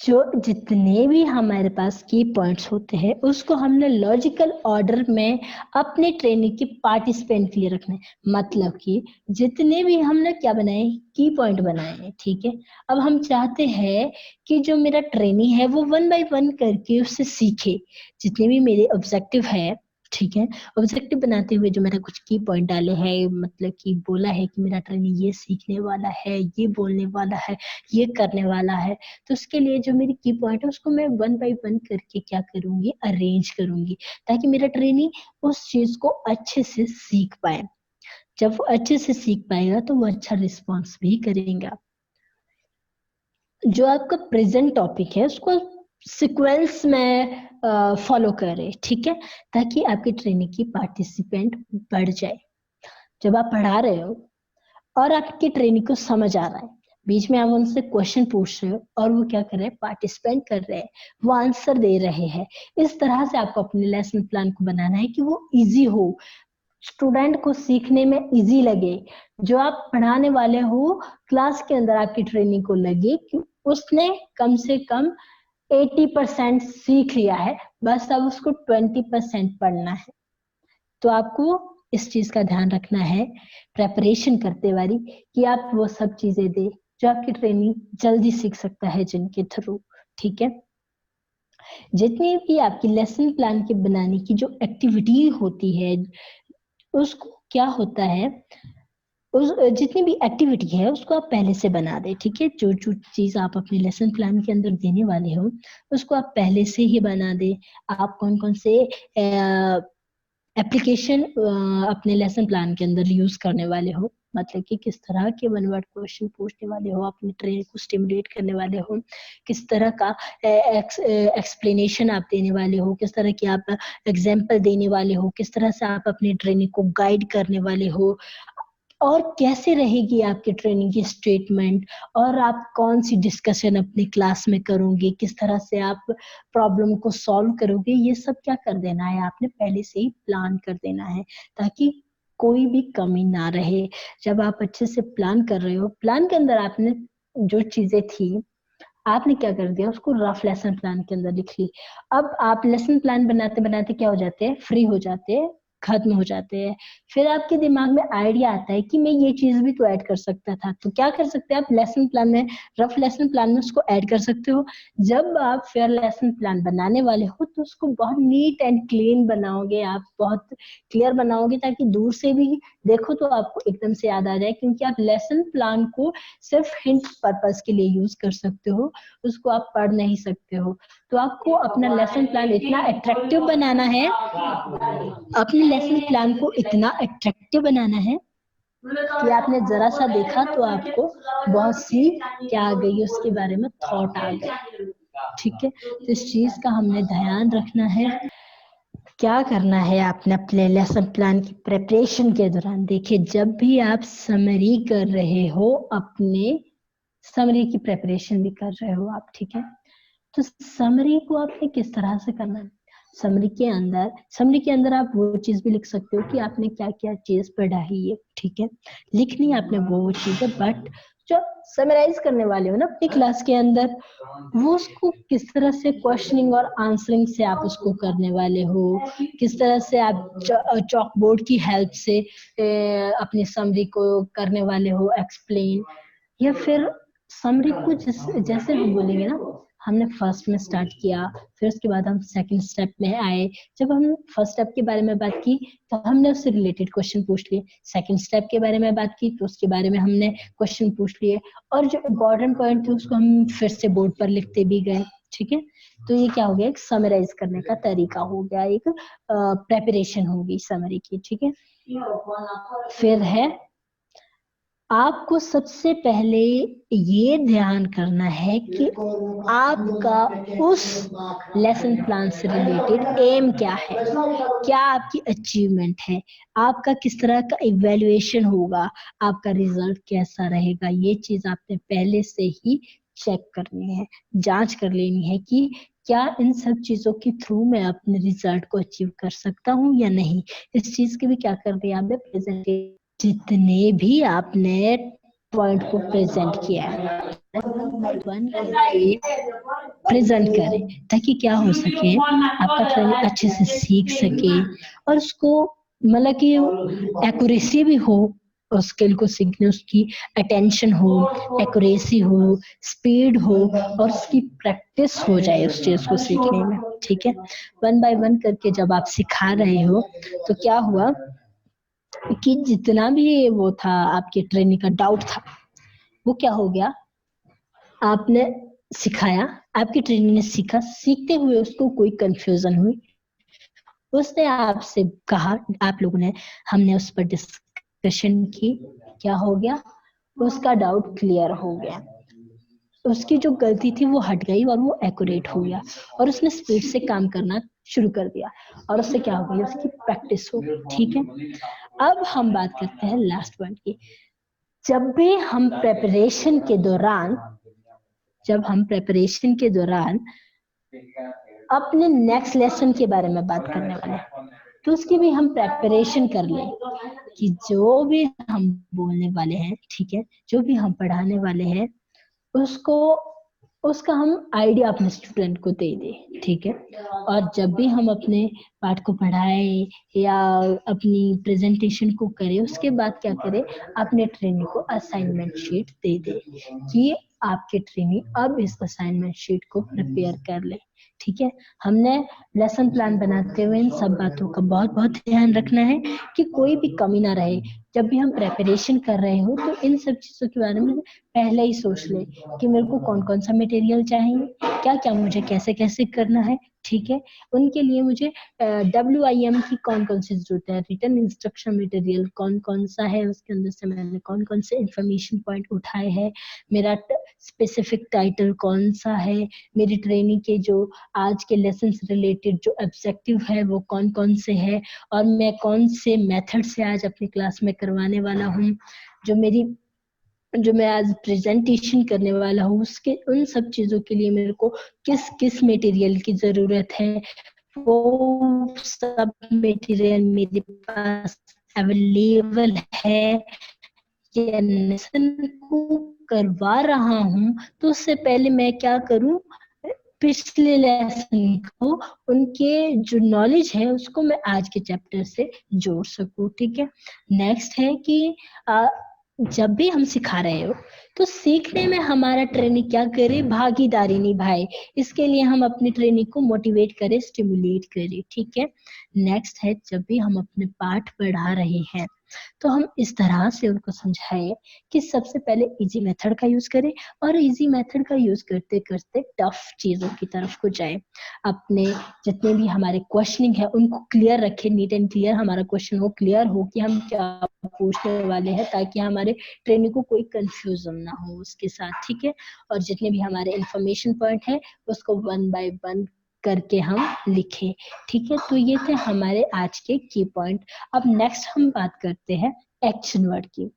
जो जितने भी हमारे पास की पॉइंट्स होते हैं उसको हमने लॉजिकल ऑर्डर में अपने ट्रेनिंग की पार्टिसिपेंट के लिए रखना है। मतलब कि जितने भी हमने क्या बनाए, की पॉइंट बनाए हैं, ठीक है। अब हम चाहते हैं कि जो मेरा ट्रेनिंग है वो 1 बाय 1 करके उससे सीखे। जितने भी मेरे ऑब्जेक्टिव है, ठीक है, ऑब्जेक्टिव बनाते हुए जो मैंने कुछ की पॉइंट डाले हैं, मतलब कि बोला है कि मेरा ट्रेनिंग ये सीखने वाला है, ये बोलने वाला है, ये करने वाला है, तो उसके लिए जो मेरी की पॉइंट है उसको मैं 1 बाय 1 करके क्या करूंगी, अरेंज करूंगी, ताकि मेरा ट्रेनिंग उस चीज को अच्छे से सीख पाए। जब वो अच्छे से सीख पाएगा तो वो अच्छा रिस्पॉन्स भी करेगा। जो आपका प्रेजेंट टॉपिक है उसको सिक्वेंस में फॉलो करें, ठीक है, ताकि आपकी ट्रेनिंग की पार्टिसिपेंट बढ़ जाए। जब आप पढ़ा रहे हो और आपकी ट्रेनिंग को समझ आ रहा है, बीच में आप उनसे क्वेश्चन पूछ रहे हो और वो क्या कर रहे हैं, पार्टिसिपेंट कर रहे हैं, वो आंसर दे रहे हैं। इस तरह से आपको अपने लेसन प्लान को बनाना है कि वो इजी हो, स्टूडेंट को सीखने में इजी लगे। जो आप पढ़ाने वाले हो क्लास के अंदर आपकी ट्रेनिंग को लगे कि उसने कम से कम 80% सीख लिया है, बस अब उसको 20% पढ़ना है। तो आपको इस चीज का ध्यान रखना है प्रेपरेशन करते वाली, कि आप वो सब चीजें दे जो आपकी ट्रेनिंग जल्दी सीख सकता है जिनके थ्रू। ठीक है, जितनी भी आपकी लेसन प्लान के बनाने की जो एक्टिविटी होती है उसको क्या होता है, उस जितनी भी एक्टिविटी है उसको आप पहले से बना दे। ठीक है, जो जो चीज आप अपने लेसन प्लान के अंदर देने वाले हो उसको आप पहले से ही बना दे। आप कौन कौन से एप्लीकेशन अपने लेसन प्लान के अंदर यूज करने वाले हो, मतलब कि किस तरह के 1 वर्ड क्वेश्चन पूछने वाले हो, अपने ट्रेन को स्टिमुलेट करने वाले हो, किस तरह का एक्सप्लेनेशन आप देने वाले हो, किस तरह की आप एग्जाम्पल देने वाले हो, किस तरह से आप अपनी ट्रेनिंग को गाइड करने वाले हो, और कैसे रहेगी आपकी ट्रेनिंग की स्टेटमेंट, और आप कौन सी डिस्कशन अपनी क्लास में करोगे, किस तरह से आप प्रॉब्लम को सॉल्व करोगे, ये सब क्या कर देना है, आपने पहले से ही प्लान कर देना है, ताकि कोई भी कमी ना रहे। जब आप अच्छे से प्लान कर रहे हो, प्लान के अंदर आपने जो चीजें थी आपने क्या कर दिया, उसको रफ लेसन प्लान के अंदर लिख ली। अब आप लेसन प्लान बनाते बनाते क्या हो जाते हैं, फ्री हो जाते हैं, खत्म हो जाते हैं। फिर आपके दिमाग में आइडिया आता है कि मैं ये चीज भी तो ऐड कर सकता था, तो क्या कर सकते हैं आप लेसन प्लान में, रफ लेसन प्लान में उसको ऐड कर सकते हो। जब आप फेयर लेसन प्लान बनाने वाले हो तो उसको बहुत नीट एंड क्लीन बनाओगे, आप बहुत क्लियर बनाओगे, ताकि दूर से भी देखो तो आपको एकदम से याद आ जाए, क्योंकि आप लेसन प्लान को सिर्फ हिंट पर्पस के लिए यूज कर सकते हो, उसको आप पढ़ नहीं सकते हो। तो आपको अपना लेसन प्लान इतना अट्रैक्टिव बनाना है, अपने लेसन प्लान को इतना अट्रैक्टिव बनाना है कि आपने जरा सा देखा तो आपको बहुत सी क्या आ गई, उसके बारे में थॉट आ गए। ठीक है, तो इस चीज का हमने ध्यान रखना है। क्या करना है आपने अपने लेसन प्लान की प्रिपरेशन के दौरान, देखिए जब भी आप समरी कर रहे हो, अपने समरी की प्रिपरेशन भी कर रहे हो आप, ठीक है, तो समरी को आपने किस तरह से करना है। समरी के अंदर आप वो चीज भी लिख सकते हो कि आपने क्या क्या चीज पढ़ाई है, ठीक है, लिखनी है आपने वो चीज है, बट जो समराइज करने वाले हो ना अपनी क्लास के अंदर, वो उसको किस तरह से क्वेश्चनिंग और आंसरिंग से आप उसको करने वाले हो, किस तरह से आप चॉक बोर्ड की हेल्प से अपनी समरी को करने वाले हो एक्सप्लेन, या फिर समरी को जैसे हम बोलेंगे ना, हमने फर्स्ट में स्टार्ट किया, फिर उसके बाद हम सेकंड स्टेप में आए। जब हम फर्स्ट स्टेप के बारे में बात की तो हमने उससे रिलेटेड क्वेश्चन पूछ लिए, सेकंड स्टेप के बारे में बात की तो उसके बारे में हमने क्वेश्चन पूछ लिए, और जो इम्पोर्टेंट पॉइंट थे उसको हम फिर से बोर्ड पर लिखते भी गए। ठीक है। तो ये क्या हो गया, एक समराइज करने का तरीका हो गया, एक प्रेपरेशन होगी समरी की, ठीक है। फिर है, आपको सबसे पहले ये ध्यान करना है कि आपका उस लेसन प्लान से रिलेटेड एम क्या है, क्या आपकी अचीवमेंट है, आपका किस तरह का इवैल्यूएशन होगा, आपका रिजल्ट कैसा रहेगा। ये चीज आपने पहले से ही चेक करनी है, जांच कर लेनी है कि क्या इन सब चीजों के थ्रू मैं अपने रिजल्ट को अचीव कर सकता हूँ या नहीं। इस चीज की भी क्या कर दिया आपने, प्रेजेंटेशन जितने भी आपने पॉइंट को प्रेजेंट किया है वन करके प्रेजेंट करें, ताकि क्या हो सके, आपका ट्रेनिंग अच्छे से सीख सके और उसको मतलब कि एक्यूरेसी भी हो, उस स्किल को सीखने, उसकी अटेंशन हो, एक्यूरेसी हो, स्पीड हो और उसकी प्रैक्टिस हो जाए उस चीज को सीखने में, ठीक है। वन बाय वन करके जब आप सिखा रहे हो तो क्या हुआ कि जितना भी वो था आपके ट्रेनिंग का डाउट था, वो क्या हो गया, आपने सिखाया, आपकी ट्रेनिंग ने सीखा, सीखते हुए उसको कोई कंफ्यूजन हुई, उसने आपसे कहा, आप लोगों ने, हमने उस पर डिस्कशन की, क्या हो गया, उसका डाउट क्लियर हो गया, उसकी जो गलती थी वो हट गई और वो एक्यूरेट हो गया और उसने स्पीड से काम करना शुरू कर दिया और उससे क्या हो गई, उसकी प्रैक्टिस हो गई, ठीक है। अब हम बात करते हैं लास्ट पॉइंट की। जब भी हम प्रेपरेशन के दौरान अपने नेक्स्ट लेसन के बारे में बात करने वाले हैं, तो उसकी भी हम प्रेपरेशन कर लें कि जो भी हम बोलने वाले हैं, ठीक है, जो भी हम पढ़ाने वाले हैं, उसको उसका हम आइडिया अपने स्टूडेंट को दे दे, ठीक है। और जब भी हम अपने पाठ को पढ़ाए या अपनी प्रेजेंटेशन को करें, उसके बाद क्या करें, अपने ट्रेनिंग को असाइनमेंट शीट दे दे कि आपके ट्रेनिंग अब इस असाइनमेंट शीट को प्रिपेयर कर ले, ठीक है। हमने लेसन प्लान बनाते हुए इन सब बातों का बहुत बहुत ध्यान रखना है कि कोई भी कमी ना रहे। जब भी हम प्रेपरेशन कर रहे हो तो इन सब चीजों के बारे में पहले ही सोच ले कि मेरे को कौन कौन सा मटेरियल चाहिए, क्या क्या मुझे कैसे कैसे करना है, ठीक है। उनके लिए मुझे WIM की कौन कौन सी जरूरत है, रिटर्न इंस्ट्रक्शन मटेरियल कौन कौन सा है, उसके अंदर से मैंने कौन कौन से इंफॉर्मेशन पॉइंट उठाए हैं, मेरा स्पेसिफिक टाइटल कौन सा है, मेरी ट्रेनिंग के जो आज के लेसन से रिलेटेड जो ऑब्जेक्टिव है वो कौन कौन से है, और मैं कौन से मेथड से आज अपनी क्लास में करवाने वाला हूँ, जो मैं आज प्रेजेंटेशन करने वाला हूँ, उसके उन सब चीजों के लिए मेरे को किस किस मटेरियल की जरूरत है, वो सब मटेरियल मेरे पास अवेलेबल है या लेसन को करवा रहा हूँ, तो उससे पहले मैं क्या करूँ, पिछले लेसन को, उनके जो नॉलेज है उसको मैं आज के चैप्टर से जोड़ सकूं, ठीक है। नेक्स्ट है कि जब भी हम सिखा रहे हो तो सीखने में हमारा ट्रेनिंग क्या करे, भागीदारी निभाए, इसके लिए हम अपनी ट्रेनिंग को मोटिवेट करें, स्टिमुलेट करें, ठीक है। नेक्स्ट है, जब भी हम अपने पाठ पढ़ा रहे हैं तो हम इस तरह से उनको समझाएं कि सबसे पहले इजी मेथड का यूज करें और इजी मेथड का यूज करते करते टफ चीजों की तरफ को जाएं। अपने जितने भी हमारे क्वेश्चनिंग है उनको क्लियर रखें, नीट एंड क्लियर हमारा क्वेश्चन हो, क्लियर हो कि हम क्या पूछने वाले हैं, ताकि हमारे ट्रेनिंग को कोई कंफ्यूजन ना हो उसके साथ, ठीक है। और जितने भी हमारे इंफॉर्मेशन पॉइंट है उसको वन बाय वन करके हम लिखें, ठीक है। तो ये थे हमारे आज के की पॉइंट। अब नेक्स्ट हम बात करते हैं एक्शन वर्ड की।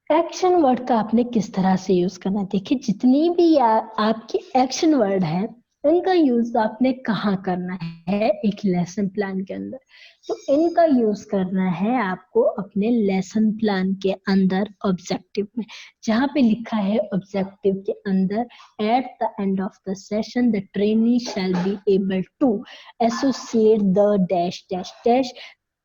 एक्शन वर्ड का आपने किस तरह से यूज करना है, देखिए जितनी भी आपकी एक्शन वर्ड है इनका यूज आपने कहाँ करना है एक लेसन प्लान के अंदर, तो इनका यूज करना है आपको अपने लेसन प्लान के अंदर ऑब्जेक्टिव में, जहां पे लिखा है ऑब्जेक्टिव के अंदर, at the end of the session the trainee shall be able to associate the dash dash dash,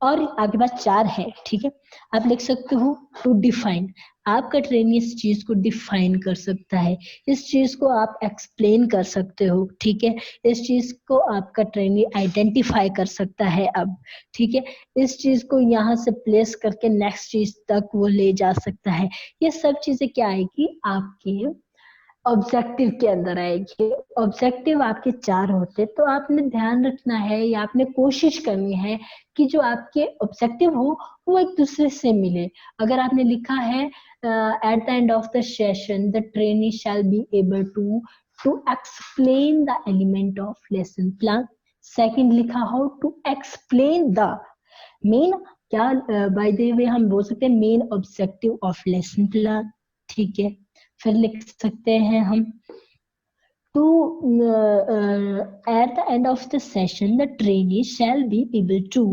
और आगे बात 4 है, ठीक है। आप लिख सकते हो टू डिफाइन, आपका ट्रेनी इस चीज को डिफाइन कर सकता है, इस चीज को आप एक्सप्लेन कर सकते हो, ठीक है। इस चीज को आपका ट्रेनी आइडेंटिफाई कर सकता है अब, ठीक है। इस चीज को यहाँ से प्लेस करके नेक्स्ट चीज तक वो ले जा सकता है। ये सब चीजें क्या आएगी आपके ऑब्जेक्टिव के अंदर आएगी। ऑब्जेक्टिव आपके 4 होते, तो आपने ध्यान रखना है या आपने कोशिश करनी है कि जो आपके ऑब्जेक्टिव हो वो एक दूसरे से मिले। अगर आपने लिखा है at the end of the session the trainee shall be able to explain the element of lesson plan. Second लिखा हो टू एक्सप्लेन द मेन, क्या बाय द वे हम बोल सकते हैं main objective of lesson plan, ठीक है। फिर लिख सकते हैं हम to at the end of the session the trainee shall be able to,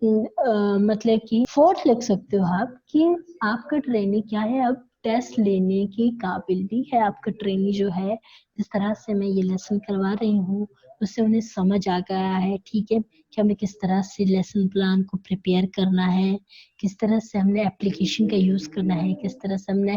मतलब कि फोर्थ लिख सकते हो आप कि आपका ट्रेनी क्या है, अब टेस्ट लेने की काबिल भी है। आपका ट्रेनी जो है, जिस तरह से मैं ये लेसन करवा रही हूँ उससे उन्हें समझ आ गया है, ठीक है, कि हमें किस तरह से लेसन प्लान को प्रिपेयर करना है, किस तरह से हमने एप्लीकेशन का यूज करना है, किस तरह से हमने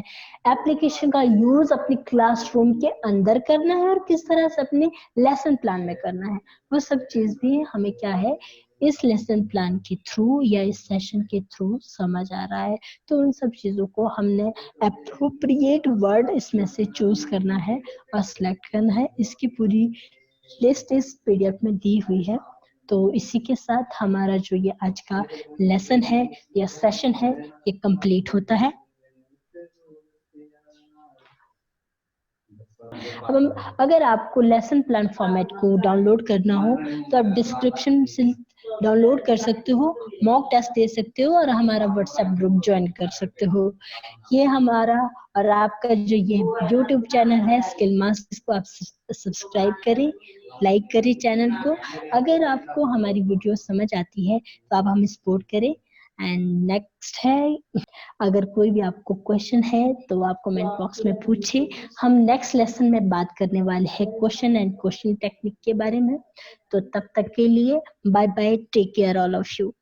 एप्लीकेशन का यूज अपने क्लासरूम के अंदर करना है और किस तरह से अपने लेसन प्लान में करना है। वो सब चीज भी हमें क्या है इस लेसन प्लान के थ्रू या इस सेशन के थ्रू समझ आ रहा है। तो उन सब चीजों को हमने एप्रोप्रिएट वर्ड इसमें से चूज करना है और सिलेक्ट करना है। इसकी पूरी लिस्ट इस पीडीएफ में दी हुई है। तो इसी के साथ हमारा जो ये आज का लेसन है या सेशन है ये कंप्लीट होता है। अब हम, अगर आपको लेसन प्लान फॉर्मेट को डाउनलोड करना हो तो आप डिस्क्रिप्शन से डाउनलोड कर सकते हो, मॉक टेस्ट दे सकते हो और हमारा व्हाट्सएप ग्रुप ज्वाइन कर सकते हो। ये हमारा और आपका जो ये यूट्यूब चैनल है स्किल मास्टर्स, इसको आप सब्सक्राइब करें, लाइक करें चैनल को। अगर आपको हमारी वीडियो समझ आती है तो आप हमें सपोर्ट करें। एंड नेक्स्ट है, अगर कोई भी आपको क्वेश्चन है तो आप कमेंट बॉक्स में पूछिए। हम नेक्स्ट लेसन में बात करने वाले हैं क्वेश्चन एंड क्वेश्चन टेक्निक के बारे में। तो तब तक के लिए bye bye, take care all of you.